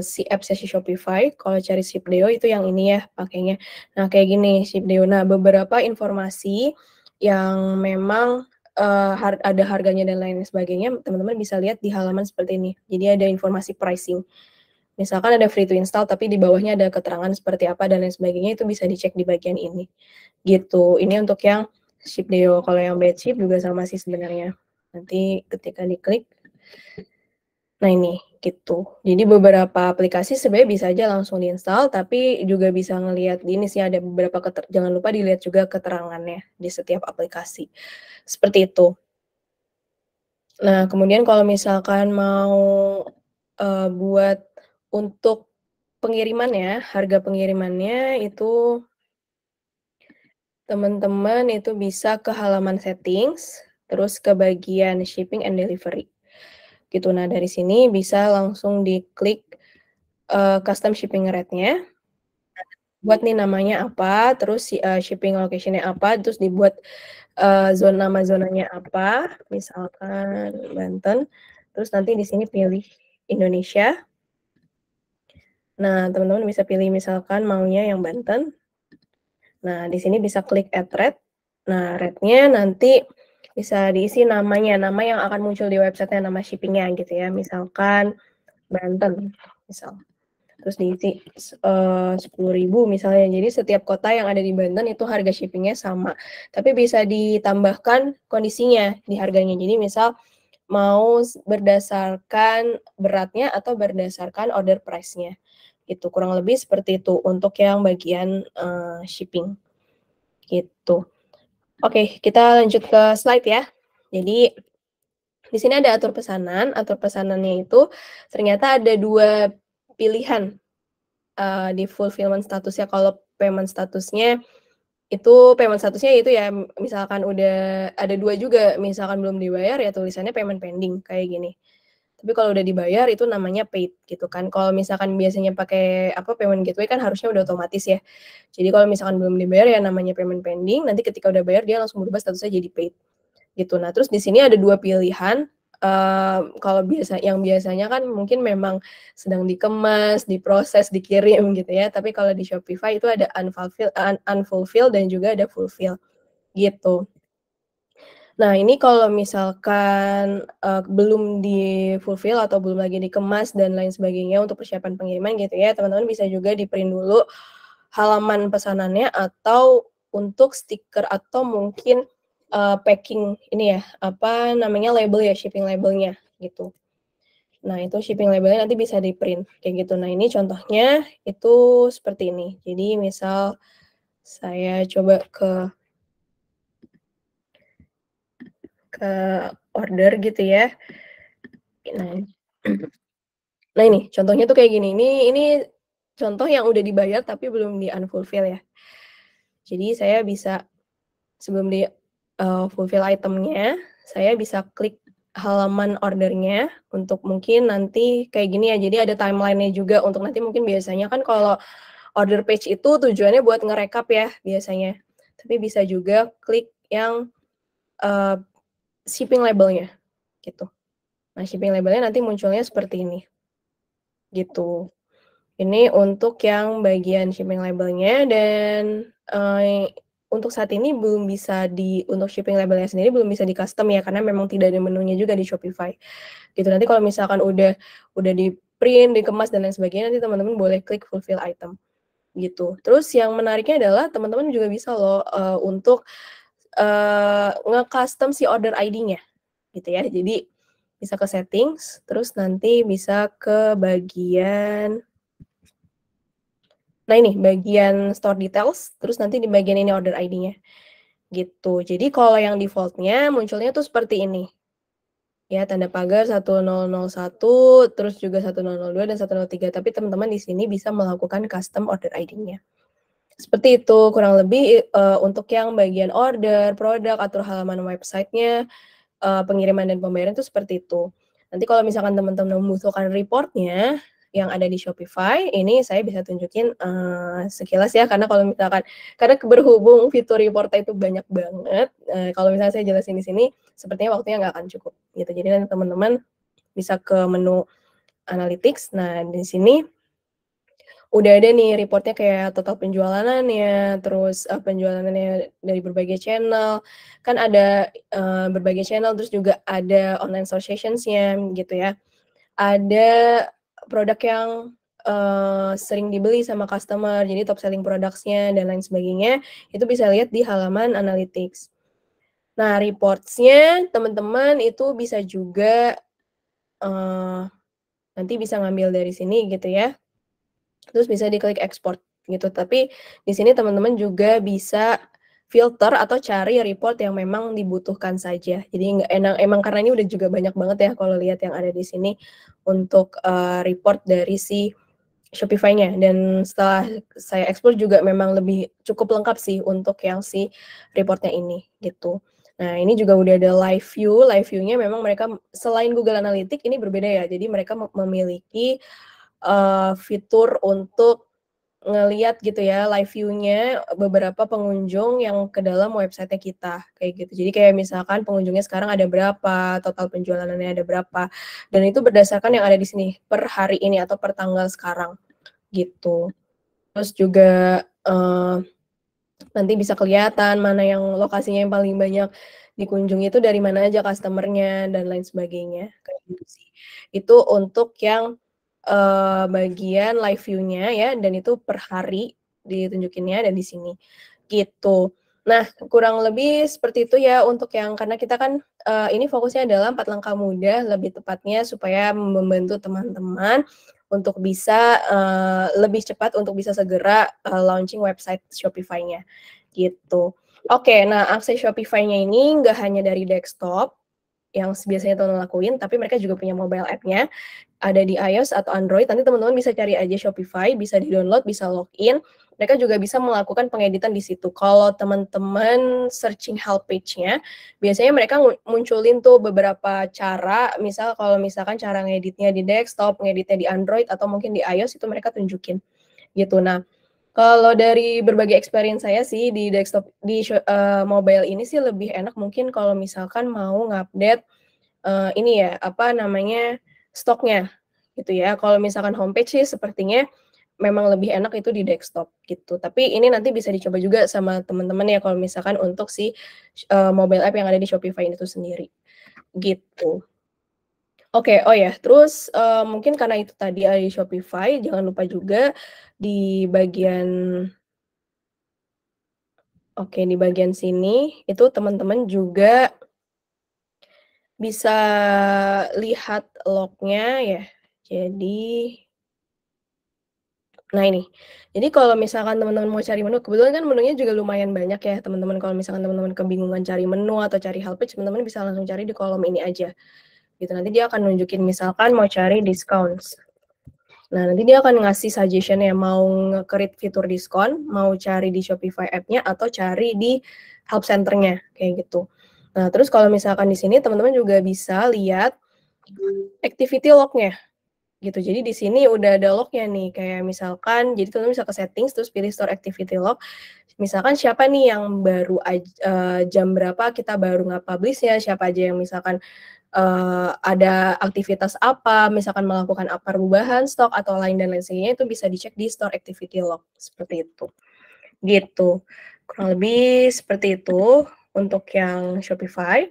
si apps-nya si Shopify, kalau cari Shipdeo itu yang ini ya pakainya. Nah kayak gini Shipdeo, nah beberapa informasi yang memang, ada harganya dan lain sebagainya, teman-teman bisa lihat di halaman seperti ini. Jadi ada informasi pricing. Misalkan ada free to install, tapi di bawahnya ada keterangan seperti apa dan lain sebagainya, itu bisa dicek di bagian ini, gitu. Ini untuk yang Shipdeo, kalau yang Batchip juga sama sih sebenarnya. Nanti ketika diklik nah ini, gitu. Jadi beberapa aplikasi sebenarnya bisa aja langsung di-install, tapi juga bisa ngelihat di ini sih ada beberapa jangan lupa dilihat juga keterangannya di setiap aplikasi, seperti itu. Nah, kemudian kalau misalkan mau, buat untuk pengirimannya, harga pengirimannya itu teman-teman itu bisa ke halaman settings, terus ke bagian shipping and delivery, gitu. Nah, dari sini bisa langsung diklik, custom shipping rate-nya, buat nih namanya apa, terus shipping location-nya apa, terus dibuat, nama zonanya apa, misalkan Banten, terus nanti di sini pilih Indonesia. Nah, teman-teman bisa pilih misalkan maunya yang Banten. Nah, di sini bisa klik add rate. Nah, rate-nya nanti bisa diisi namanya, nama yang akan muncul di website-nya, nama shipping-nya gitu ya, misalkan Banten, misal. Terus diisi, 10.000 misalnya. Jadi setiap kota yang ada di Banten itu harga shipping-nya sama. Tapi bisa ditambahkan kondisinya di harganya. Jadi misal mau berdasarkan beratnya atau berdasarkan order price-nya. Itu kurang lebih seperti itu untuk yang bagian, shipping, gitu. Oke, kita lanjut ke slide ya. Jadi di sini ada atur pesanan, atur pesanannya itu ternyata ada 2 pilihan, di fulfillment statusnya. Kalau payment statusnya itu ya misalkan udah ada 2 juga, misalkan belum dibayar ya tulisannya payment pending kayak gini. Tapi kalau udah dibayar itu namanya paid gitu kan. Kalau misalkan biasanya pakai payment gateway kan harusnya udah otomatis ya. Jadi kalau misalkan belum dibayar ya namanya payment pending, nanti ketika udah bayar dia langsung berubah statusnya jadi paid gitu. Nah, terus di sini ada 2 pilihan, kalau biasanya kan mungkin memang sedang dikemas, diproses, dikirim gitu ya, tapi kalau di Shopify itu ada unfulfilled dan juga ada fulfill, gitu. Nah, ini kalau misalkan, belum di-fulfill atau belum lagi dikemas dan lain sebagainya untuk persiapan pengiriman gitu ya, teman-teman bisa juga di-print dulu halaman pesanannya atau untuk stiker atau mungkin, packing ini ya, label ya, shipping label-nya gitu. Nah, itu shipping label-nya nanti bisa di-print kayak gitu. Nah, ini contohnya itu seperti ini. Jadi misal saya coba ke order gitu ya. Nah nah ini contohnya tuh kayak gini, ini contoh yang udah dibayar tapi belum di-unfulfill ya. Jadi saya bisa sebelum fulfill itemnya, saya bisa klik halaman ordernya untuk mungkin nanti kayak gini ya, jadi ada timeline-nya juga untuk nanti mungkin biasanya kan kalau order page itu tujuannya buat ngerekap ya biasanya, tapi bisa juga klik yang, eee, shipping label-nya gitu. Nah, shipping label-nya nanti munculnya seperti ini, gitu. Ini untuk yang bagian shipping label-nya dan, untuk saat ini belum bisa untuk shipping label-nya sendiri belum bisa di-custom ya, karena memang tidak ada menunya juga di Shopify, gitu. Nanti kalau misalkan udah di-print, dikemas, dan lain sebagainya, nanti teman-teman boleh klik fulfill item, gitu. Terus yang menariknya adalah teman-teman juga bisa loh, untuk, nge-custom si order ID-nya, gitu ya. Jadi bisa ke settings, terus nanti bisa ke bagian nah ini, bagian store details, terus nanti di bagian ini order ID-nya, gitu. Jadi kalau yang default-nya munculnya tuh seperti ini, ya tanda pagar 1001, terus juga 1002 dan 103, tapi teman-teman di sini bisa melakukan custom order ID-nya. Seperti itu kurang lebih, untuk yang bagian order, produk, atur halaman website-nya, pengiriman dan pembayaran itu seperti itu. Nanti kalau misalkan teman-teman membutuhkan report-nya yang ada di Shopify, ini saya bisa tunjukin, sekilas ya, karena kalau misalkan karena berhubung fitur report-nya itu banyak banget, kalau misalnya saya jelasin di sini, sepertinya waktunya nggak akan cukup, gitu. Jadi nanti teman-teman bisa ke menu analytics, nah di sini udah ada nih report-nya kayak total penjualannya, terus, penjualannya dari berbagai channel, kan ada, berbagai channel, terus juga ada online associations-nya gitu ya. Ada produk yang, sering dibeli sama customer, jadi top selling products-nya dan lain sebagainya, itu bisa lihat di halaman analytics. Nah, reports-nya teman-teman itu bisa juga, eee, nanti bisa ngambil dari sini gitu ya. Terus bisa diklik export gitu, tapi di sini teman-teman juga bisa filter atau cari report yang memang dibutuhkan saja. Jadi emang karena ini udah juga banyak banget ya kalau lihat yang ada di sini untuk, report dari si Shopify-nya dan setelah saya ekspor juga memang lebih cukup lengkap sih untuk yang si report-nya ini, gitu. Nah, ini juga udah ada live view-nya memang mereka selain Google Analytics ini berbeda ya, jadi mereka memiliki, fitur untuk ngelihat gitu ya live view-nya beberapa pengunjung yang ke dalam website-nya kita, kayak gitu. Jadi kayak misalkan pengunjungnya sekarang ada berapa, total penjualannya ada berapa, dan itu berdasarkan yang ada di sini, per hari ini atau per tanggal sekarang, gitu. Terus juga, nanti bisa kelihatan mana yang lokasinya yang paling banyak dikunjungi itu dari mana aja customer-nya dan lain sebagainya, kayak gitu sih. Itu untuk yang, bagian live view-nya ya, dan itu per hari ditunjukinnya ada di sini, gitu. Nah, kurang lebih seperti itu ya untuk yang karena kita kan, ini fokusnya adalah 4 langkah mudah, lebih tepatnya supaya membantu teman-teman untuk bisa, lebih cepat untuk bisa segera, launching website Shopify-nya, gitu. Oke, nah akses Shopify-nya ini nggak hanya dari desktop, yang biasanya teman-teman lakuin, tapi mereka juga punya mobile app-nya, ada di iOS atau Android, nanti teman-teman bisa cari aja Shopify, bisa di-download, bisa login, mereka juga bisa melakukan pengeditan di situ. Kalau teman-teman searching help page-nya, biasanya mereka munculin tuh beberapa cara, misal kalau misalkan cara ngeditnya di desktop, ngeditnya di Android, atau mungkin di iOS, itu mereka tunjukin, gitu. Nah, kalau dari berbagai experience saya sih di desktop mobile ini sih lebih enak mungkin kalau misalkan mau ngupdate, ini ya, apa namanya, stoknya, gitu ya. Kalau misalkan homepage sih sepertinya memang lebih enak itu di desktop, gitu. Tapi ini nanti bisa dicoba juga sama teman-teman ya kalau misalkan untuk si, mobile app yang ada di Shopify itu sendiri, gitu. Oke, oh ya, terus, mungkin karena itu tadi ada di Shopify, jangan lupa juga di bagian oke, di bagian sini itu teman-teman juga bisa lihat lognya ya. Jadi nah ini, jadi kalau misalkan teman-teman mau cari menu, kebetulan kan menunya juga lumayan banyak ya teman-teman, kalau misalkan teman-teman kebingungan cari menu atau cari help page, teman-teman bisa langsung cari di kolom ini aja, gitu. Nanti dia akan nunjukin misalkan mau cari discounts. Nah, nanti dia akan ngasih suggestion ya, mau nge-create fitur diskon, mau cari di Shopify app-nya, atau cari di help center-nya, kayak gitu. Nah, terus kalau misalkan di sini teman-teman juga bisa lihat activity log-nya, gitu. Jadi di sini udah ada log-nya nih, kayak misalkan jadi teman-teman bisa ke settings, terus pilih store activity log, misalkan siapa nih yang baru jam berapa kita baru nge-publish ya, siapa aja yang misalkan ada aktivitas apa, misalkan melakukan apa perubahan stok atau lain dan lain sebagainya, itu bisa dicek di store activity log, seperti itu. Gitu. Kurang lebih seperti itu untuk yang Shopify.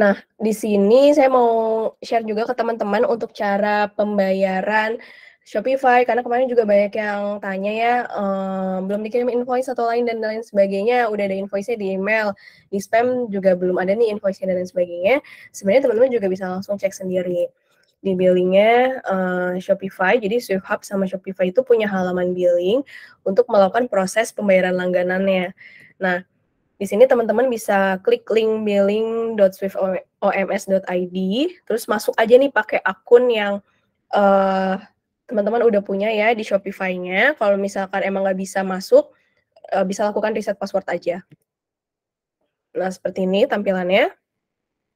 Nah, di sini saya mau share juga ke teman-teman untuk cara pembayaran Shopify, karena kemarin juga banyak yang tanya ya, belum dikirim invoice atau lain dan lain sebagainya, udah ada invoice-nya di email, di spam juga belum ada nih invoice-nya dan lain sebagainya. Sebenarnya teman-teman juga bisa langsung cek sendiri. Di billing-nya, Shopify, jadi SwiftHub sama Shopify itu punya halaman billing untuk melakukan proses pembayaran langganannya. Nah, di sini teman-teman bisa klik link billing.swiftoms.id, terus masuk aja nih pakai akun yang, teman-teman udah punya ya di Shopify-nya. Kalau misalkan emang nggak bisa masuk, bisa lakukan reset password aja. Nah, seperti ini tampilannya.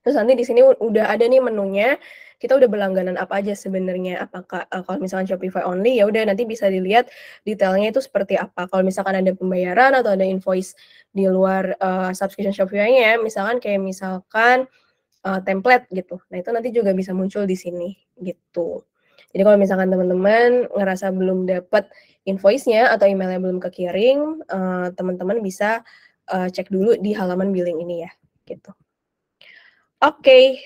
Terus nanti di sini udah ada nih menunya, kita udah berlangganan apa aja sebenarnya, apakah kalau misalkan Shopify only, ya udah nanti bisa dilihat detailnya itu seperti apa. Kalau misalkan ada pembayaran atau ada invoice di luar, subscription Shopify-nya, misalkan kayak misalkan, template gitu. Nah, itu nanti juga bisa muncul di sini, gitu. Jadi kalau misalkan teman-teman ngerasa belum dapat invoice-nya atau email-nya belum kekirim, teman-teman bisa, cek dulu di halaman billing ini ya, gitu. Oke,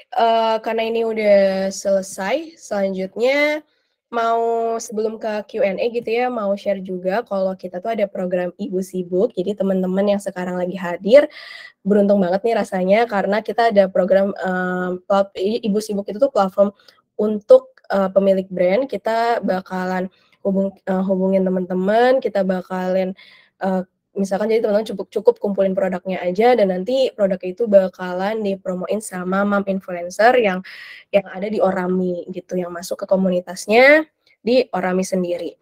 karena ini udah selesai, selanjutnya mau sebelum ke Q&A gitu ya, mau share juga kalau kita tuh ada program Ibu Sibuk. Jadi teman-teman yang sekarang lagi hadir, beruntung banget nih rasanya karena kita ada program, Ibu Sibuk itu tuh platform untuk, pemilik brand. Kita bakalan hubungin teman-teman, kita bakalan, eee, misalkan jadi teman-teman cukup cukup kumpulin produknya aja dan nanti produknya itu bakalan dipromoin sama mom influencer yang ada di Orami gitu, yang masuk ke komunitasnya di Orami sendiri.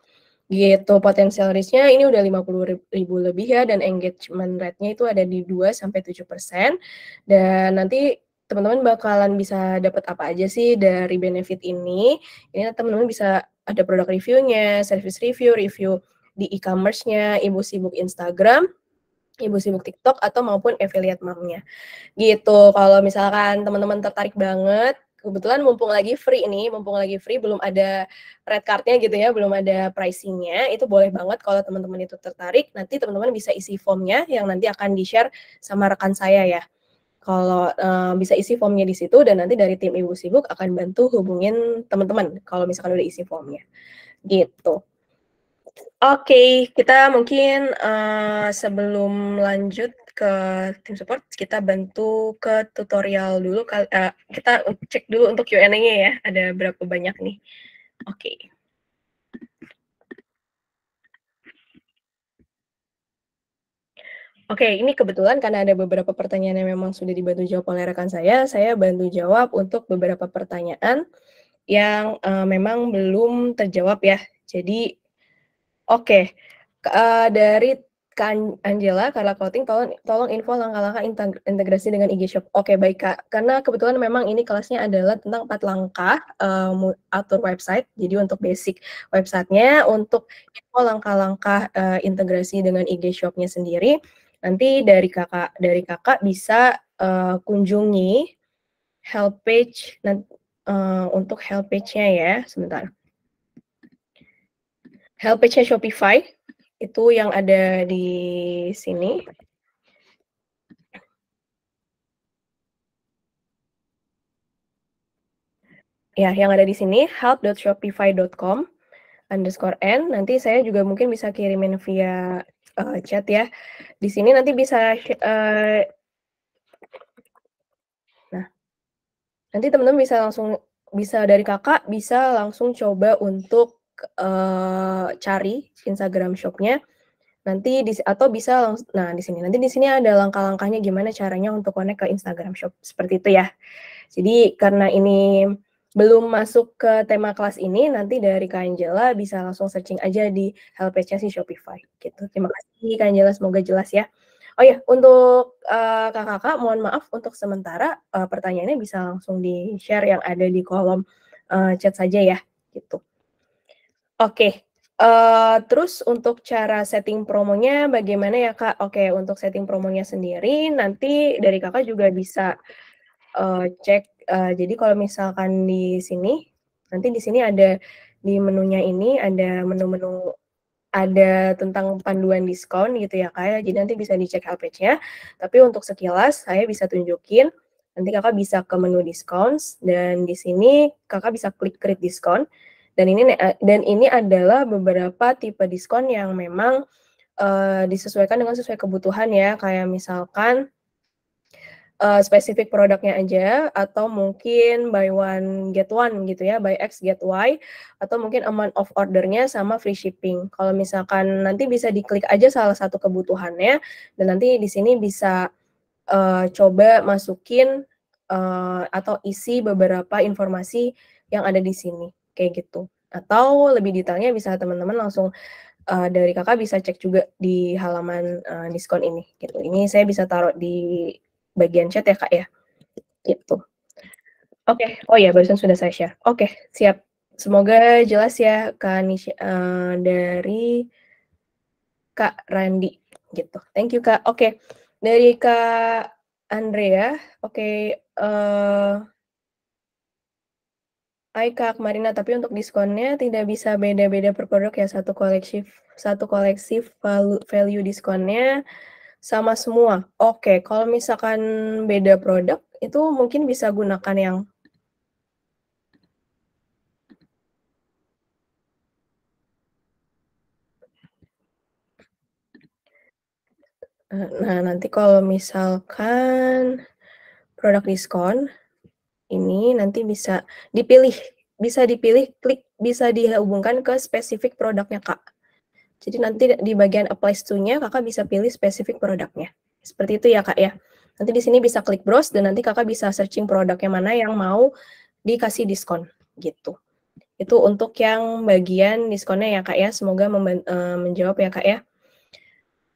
Gitu, potensial reach-nya ini udah 50.000 lebih ya, dan engagement rate-nya itu ada di 2-7%. Dan nanti teman-teman bakalan bisa dapat apa aja sih dari benefit ini. Ini teman-teman bisa ada produk review-nya, service review, review di e-commerce-nya, Ibu Sibuk Instagram, Ibu Sibuk TikTok, atau maupun affiliate mom-nya. Gitu, kalau misalkan teman-teman tertarik banget, kebetulan mumpung lagi free, belum ada red card-nya gitu ya, belum ada pricing-nya, itu boleh banget kalau teman-teman itu tertarik, nanti teman-teman bisa isi form-nya yang nanti akan di-share sama rekan saya ya. Kalau, bisa isi form-nya di situ dan nanti dari tim Ibu Sibuk akan bantu hubungin teman-teman kalau misalkan udah isi form-nya, gitu. Oke, kita mungkin, sebelum lanjut ke tim support, kita bantu ke tutorial dulu kita cek dulu untuk Q&A-nya ya, ada berapa banyak nih. Oke. Oke, ini kebetulan karena ada beberapa pertanyaan yang memang sudah dibantu jawab oleh rekan saya bantu jawab untuk beberapa pertanyaan yang, memang belum terjawab ya. Jadi oke, dari Kak Angela, Carla Clothing, tolong tolong info langkah-langkah integrasi dengan IG Shop. Oke, baik, Kak. Karena kebetulan memang ini kelasnya adalah tentang 4 langkah, atur website. Jadi untuk basic website-nya, untuk info langkah-langkah, integrasi dengan IG Shop-nya sendiri, nanti dari Kakak bisa, kunjungi help page untuk help page-nya ya, sebentar. Help page-nya Shopify, itu yang ada di sini. Ya, yang ada di sini help.shopify.com_n. Nanti saya juga mungkin bisa kirimin via, chat ya. Di sini nanti bisa, nah, nanti teman-teman bisa dari Kakak bisa langsung coba untuk, cari Instagram Shop-nya. Nanti atau bisa nah di sini, nanti di sini ada langkah-langkahnya gimana caranya untuk connect ke Instagram Shop, seperti itu ya. Jadi karena ini belum masuk ke tema kelas ini, nanti dari Kak Angela bisa langsung searching aja di help page-nya si Shopify, gitu. Terima kasih Kak Angela, semoga jelas ya. Oh ya, untuk, Kakak-kakak mohon maaf untuk sementara, pertanyaannya bisa langsung di-share yang ada di kolom, chat saja ya, gitu. Oke, terus untuk cara setting promonya bagaimana ya, Kak? Oke, untuk setting promonya sendiri nanti dari Kakak juga bisa, cek, jadi kalau misalkan di sini, nanti di sini ada di menunya ini ada menu-menu ada tentang panduan diskon gitu ya, Kak, ya. Jadi nanti bisa dicek helpage-nya, tapi untuk sekilas saya bisa tunjukin, nanti Kakak bisa ke menu diskons dan di sini Kakak bisa klik create diskon dan ini adalah beberapa tipe diskon yang memang, disesuaikan dengan sesuai kebutuhan ya, kayak misalkan spesifik produknya aja atau mungkin buy one get one gitu ya, buy X get Y, atau mungkin amount of order-nya sama free shipping. Kalau misalkan nanti bisa diklik aja salah satu kebutuhannya dan nanti di sini bisa, coba masukin, atau isi beberapa informasi yang ada di sini, kayak gitu. Atau lebih detailnya bisa teman-teman langsung, dari Kakak bisa cek juga di halaman, diskon ini, gitu. Ini saya bisa taruh di bagian chat ya, Kak, ya, gitu. Oke, oh ya barusan sudah saya share. Oke, siap. Semoga jelas ya, Kak dari Kak Randi, gitu. Thank you, Kak. Oke, dari Kak Andrea, oke, hai Kak Marina, tapi untuk diskonnya tidak bisa beda-beda per produk ya, satu koleksi value diskonnya sama semua? Oke, kalau misalkan beda produk, itu mungkin bisa gunakan yang nah nanti kalau misalkan produk diskon, ini nanti bisa dipilih bisa dihubungkan ke spesifik produknya, Kak. Jadi nanti di bagian applies to-nya Kakak bisa pilih spesifik produknya. Seperti itu ya, Kak, ya. Nanti di sini bisa klik browse dan nanti Kakak bisa searching produknya mana yang mau dikasih diskon, gitu. Itu untuk yang bagian diskonnya ya, Kak, ya. Semoga menjawab ya, Kak, ya.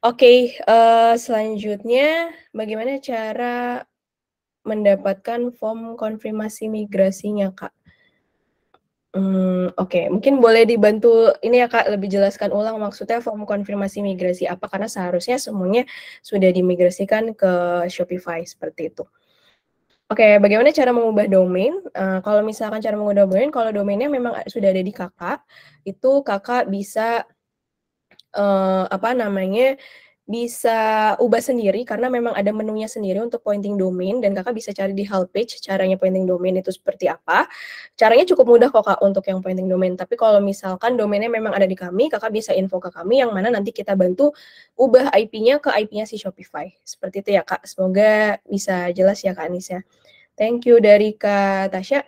Oke, selanjutnya bagaimana cara mendapatkan form konfirmasi migrasinya, Kak? Oke, mungkin boleh dibantu ini ya, Kak, lebih jelaskan ulang maksudnya form konfirmasi migrasi apa, karena seharusnya semuanya sudah dimigrasikan ke Shopify, seperti itu. Oke, bagaimana cara mengubah domain? Kalau misalkan cara mengubah domain, kalau domainnya memang sudah ada di Kakak, itu Kakak bisa apa namanya, bisa ubah sendiri karena memang ada menunya sendiri untuk pointing domain dan Kakak bisa cari di help page caranya pointing domain itu seperti apa. Caranya cukup mudah kok, Kak, untuk yang pointing domain, tapi kalau misalkan domainnya memang ada di kami, Kakak bisa info ke kami yang mana nanti kita bantu ubah IP-nya ke IP-nya si Shopify. Seperti itu ya, Kak. Semoga bisa jelas ya, Kak Anis ya. Thank you dari Kak Tasya.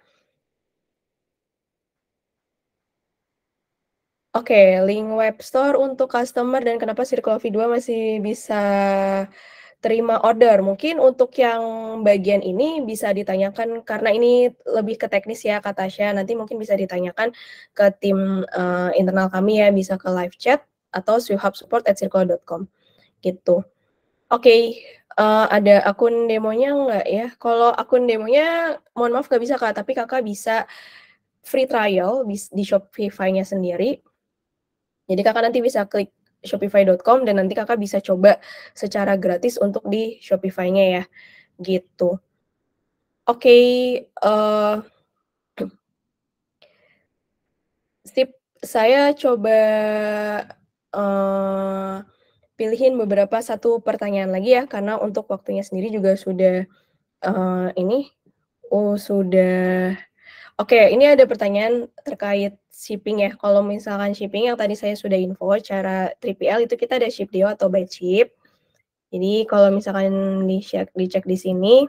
Oke, link web store untuk customer dan kenapa Circle of V2 masih bisa terima order. Mungkin untuk yang bagian ini bisa ditanyakan karena ini lebih ke teknis ya Kak Tasya, nanti mungkin bisa ditanyakan ke tim, internal kami ya, bisa ke live chat atau swihubsupport@circle.com gitu. Oke, ada akun demonya nggak ya? Kalau akun demonya mohon maaf nggak bisa Kak, tapi Kakak bisa free trial di Shopify-nya sendiri. Jadi Kakak nanti bisa klik shopify.com dan nanti Kakak bisa coba secara gratis untuk di Shopify-nya ya, gitu. Oke, sip, saya coba, eee, pilihin beberapa satu pertanyaan lagi ya, karena untuk waktunya sendiri juga sudah, ini, sudah oke, ini ada pertanyaan terkait shipping ya. Kalau misalkan shipping yang tadi saya sudah info cara 3PL itu kita ada Shipdeo atau by Ship. Jadi kalau misalkan dicek di sini,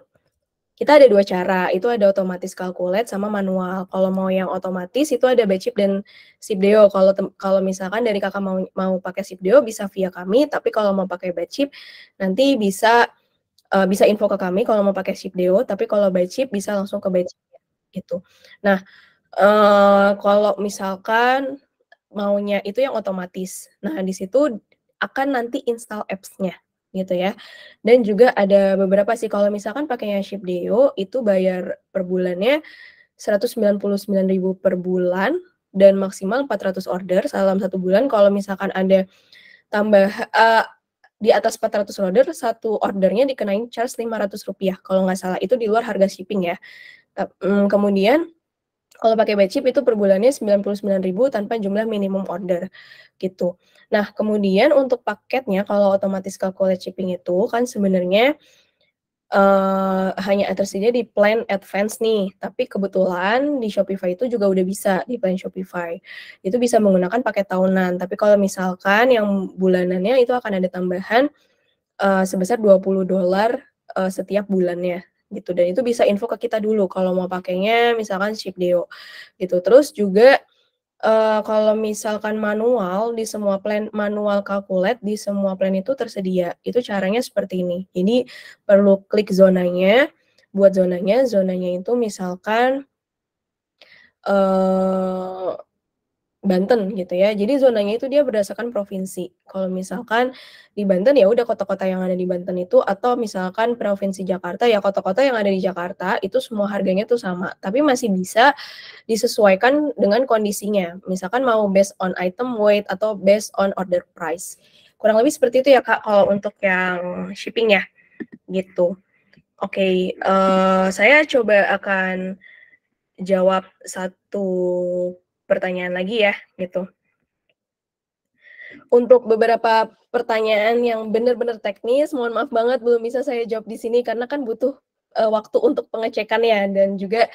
kita ada 2 cara, itu ada otomatis calculate sama manual. Kalau mau yang otomatis itu ada by Ship dan Shipdeo. Kalau misalkan dari Kakak mau mau pakai Shipdeo bisa via kami, tapi kalau mau pakai by Ship nanti bisa info ke kami kalau mau pakai Shipdeo, tapi kalau by Ship bisa langsung ke by Ship gitu. Nah, kalau misalkan maunya itu yang otomatis. Nah, di situ akan nanti install apps-nya, gitu ya. Dan juga ada beberapa sih, kalau misalkan pakainya Shipdeo, itu bayar per bulannya 199.000 per bulan dan maksimal 400 order dalam 1 bulan. Kalau misalkan ada tambah di atas 400 order, 1 ordernya dikenain charge Rp500 kalau nggak salah, itu di luar harga shipping ya. Kemudian kalau pakai by Chip itu per bulannya 99.000 tanpa jumlah minimum order, gitu. Nah, kemudian untuk paketnya kalau otomatis calculate shipping itu kan sebenarnya, hanya tersedia di plan advance nih, tapi kebetulan di Shopify itu juga udah bisa di plan Shopify. Itu bisa menggunakan paket tahunan, tapi kalau misalkan yang bulanannya itu akan ada tambahan, sebesar $20, setiap bulannya, gitu. Dan itu bisa info ke kita dulu kalau mau pakainya misalkan Shipdeo, gitu. Terus juga, kalau misalkan manual di semua plan manual calculate di semua plan itu tersedia. Itu caranya seperti ini. Jadi perlu klik zonanya, buat zonanya, zonanya itu misalkan, eee Banten gitu ya. Jadi zonanya itu dia berdasarkan provinsi. Kalau misalkan di Banten, ya udah kota-kota yang ada di Banten itu, atau misalkan provinsi Jakarta, ya kota-kota yang ada di Jakarta itu semua harganya tuh sama, tapi masih bisa disesuaikan dengan kondisinya. Misalkan mau based on item weight atau based on order price. Kurang lebih seperti itu ya Kak, kalau untuk yang shipping ya, gitu. Oke, saya coba akan jawab satu pertanyaan lagi ya, gitu. Untuk beberapa pertanyaan yang benar-benar teknis, mohon maaf banget belum bisa saya jawab di sini karena kan butuh, waktu untuk pengecekannya dan juga,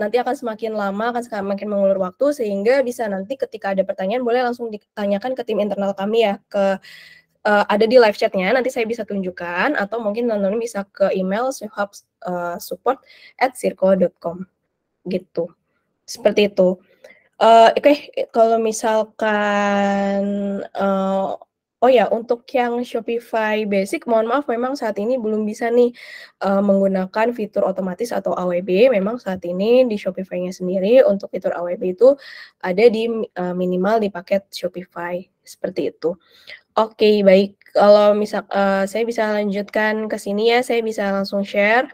nanti akan semakin lama, akan semakin mengulur waktu sehingga bisa nanti ketika ada pertanyaan boleh langsung ditanyakan ke tim internal kami ya, ada di live chat-nya, nanti saya bisa tunjukkan atau mungkin teman-teman bisa ke email support@circle.com gitu, seperti itu. Oke, kalau misalkan, oh ya, untuk yang Shopify Basic, mohon maaf memang saat ini belum bisa nih, menggunakan fitur otomatis atau AWB. Memang saat ini di Shopify-nya sendiri untuk fitur AWB itu ada di minimal di paket Shopify, seperti itu. Oke, baik. Kalau saya bisa lanjutkan ke sini ya, saya bisa langsung share.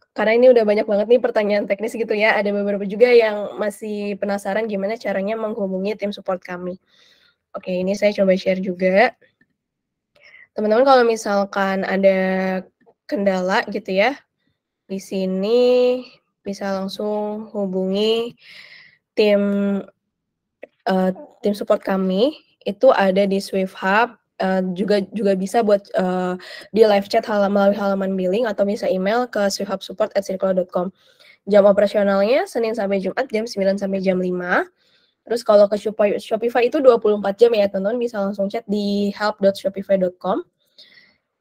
Karena ini udah banyak banget nih pertanyaan teknis gitu ya, ada beberapa juga yang masih penasaran gimana caranya menghubungi tim support kami. Oke, ini saya coba share juga. Teman-teman kalau misalkan ada kendala gitu ya, di sini bisa langsung hubungi tim, eee, tim support kami, itu ada di Swift Hub, juga juga bisa buat, di live chat melalui halaman billing atau bisa email ke swifthubsupport@circle.com. Jam operasionalnya Senin sampai Jumat jam 9 sampai jam 5. Terus kalau ke Shopify itu 24 jam ya, teman-teman bisa langsung chat di help.shopify.com.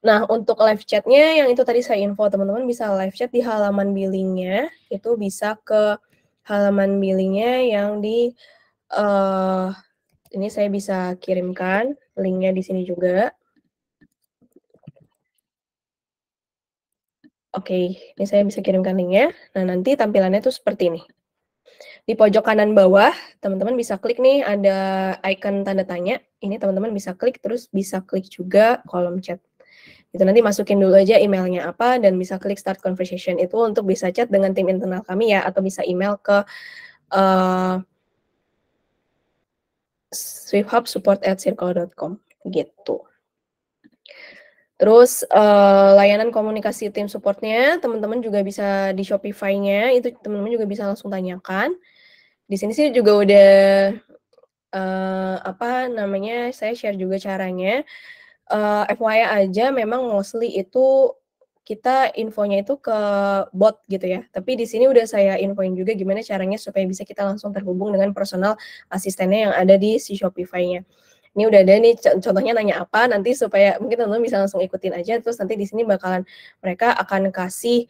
Nah, untuk live chat-nya yang itu tadi saya info, teman-teman bisa live chat di halaman billing-nya, itu bisa ke halaman billing-nya yang di eee, ini saya bisa kirimkan linknya di sini juga. Oke, ini saya bisa kirimkan linknya. Nah, nanti tampilannya tuh seperti ini. Di pojok kanan bawah, teman-teman bisa klik nih ada icon tanda tanya, ini teman-teman bisa klik, terus bisa klik juga kolom chat. Itu nanti masukin dulu aja emailnya apa dan bisa klik start conversation itu untuk bisa chat dengan tim internal kami ya, atau bisa email ke, eee, swifthub@circle.com gitu. Terus, layanan komunikasi tim support-nya teman-teman juga bisa di Shopify-nya, itu teman-teman juga bisa langsung tanyakan. Di sini sih juga udah, apa namanya, saya share juga caranya, FYI aja memang mostly itu kita infonya itu ke bot gitu ya, tapi di sini udah saya infoin juga gimana caranya supaya bisa kita langsung terhubung dengan personal asistennya yang ada di si Shopify-nya. Ini udah ada nih contohnya nanya apa, nanti supaya mungkin teman-teman bisa langsung ikutin aja, terus nanti di sini bakalan mereka akan kasih,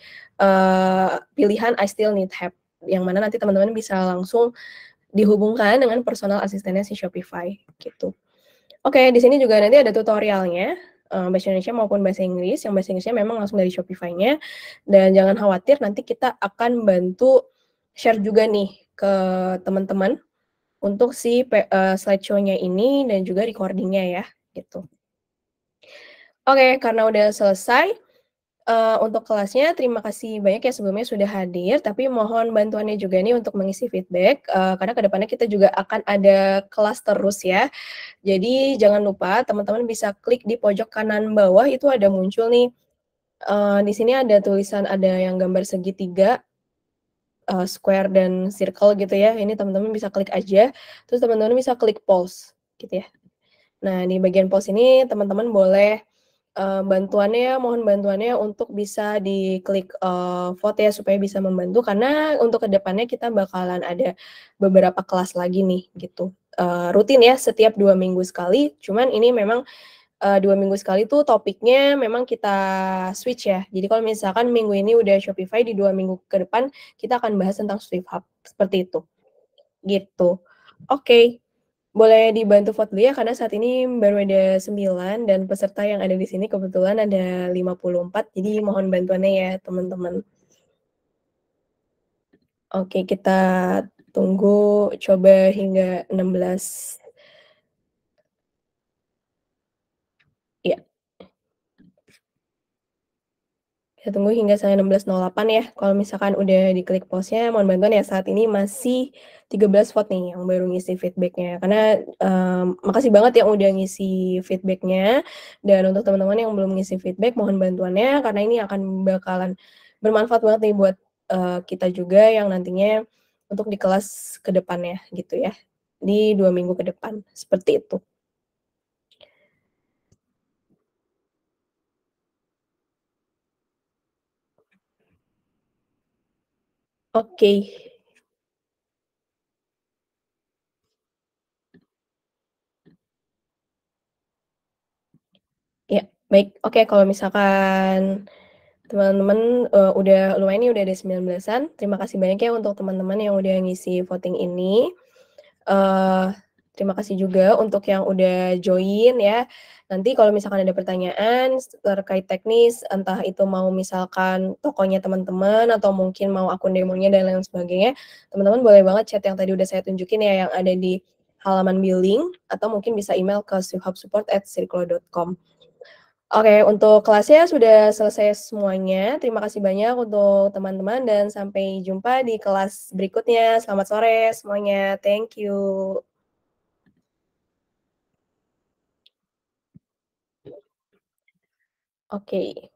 pilihan I still need help, yang mana nanti teman-teman bisa langsung dihubungkan dengan personal asistennya si Shopify, gitu. Oke, di sini juga nanti ada tutorialnya, bahasa Indonesia maupun bahasa Inggris, yang bahasa Inggrisnya memang langsung dari Shopify-nya, dan jangan khawatir nanti kita akan bantu share juga nih ke teman-teman untuk si slideshow-nya ini dan juga recording-nya ya, gitu. Oke, karena udah selesai, untuk kelasnya terima kasih banyak ya sebelumnya sudah hadir, tapi mohon bantuannya juga nih untuk mengisi feedback, karena ke depannya kita juga akan ada kelas terus ya. Jadi jangan lupa teman-teman bisa klik di pojok kanan bawah itu ada muncul nih, di sini ada tulisan ada yang gambar segitiga, square dan circle gitu ya, ini teman-teman bisa klik aja, terus teman-teman bisa klik pause, gitu ya. Nah, di bagian pause ini teman-teman boleh, mohon bantuannya untuk bisa diklik, vote ya supaya bisa membantu karena untuk ke depannya kita bakalan ada beberapa kelas lagi nih gitu, rutin ya setiap 2 minggu sekali, cuman ini memang 2 minggu sekali tuh topiknya memang kita switch ya. Jadi kalau misalkan minggu ini udah Shopify, di 2 minggu ke depan kita akan bahas tentang Swift Hub, seperti itu, gitu. Oke, boleh dibantu vote dulu ya karena saat ini baru ada 9 dan peserta yang ada di sini kebetulan ada 54, jadi mohon bantuannya ya teman-teman. Oke, kita tunggu coba hingga 16, ya. Kita tunggu hingga sampai 16.08 ya. Kalau misalkan udah diklik pause-nya, mohon bantuan ya, saat ini masih 13 vote nih yang baru ngisi feedback-nya. Karena, makasih banget yang udah ngisi feedback-nya, dan untuk teman-teman yang belum ngisi feedback, mohon bantuannya, karena ini akan bakalan bermanfaat banget nih buat, kita juga yang nantinya untuk di kelas ke depannya, gitu ya. Di 2 minggu ke depan, seperti itu. Oke. Ya, baik. Oke, kalau misalkan teman-teman, udah lumayan nih udah ada 19-an, terima kasih banyak ya untuk teman-teman yang udah ngisi voting ini. Eee, Terima kasih juga untuk yang udah join ya. Nanti kalau misalkan ada pertanyaan terkait teknis, entah itu mau misalkan tokonya teman-teman atau mungkin mau akun demonya dan lain sebagainya, teman-teman boleh banget chat yang tadi udah saya tunjukin ya, yang ada di halaman billing atau mungkin bisa email ke swiftHubSupport@circle.com. Oke, untuk kelasnya sudah selesai semuanya. Terima kasih banyak untuk teman-teman dan sampai jumpa di kelas berikutnya. Selamat sore semuanya. Thank you. Oke.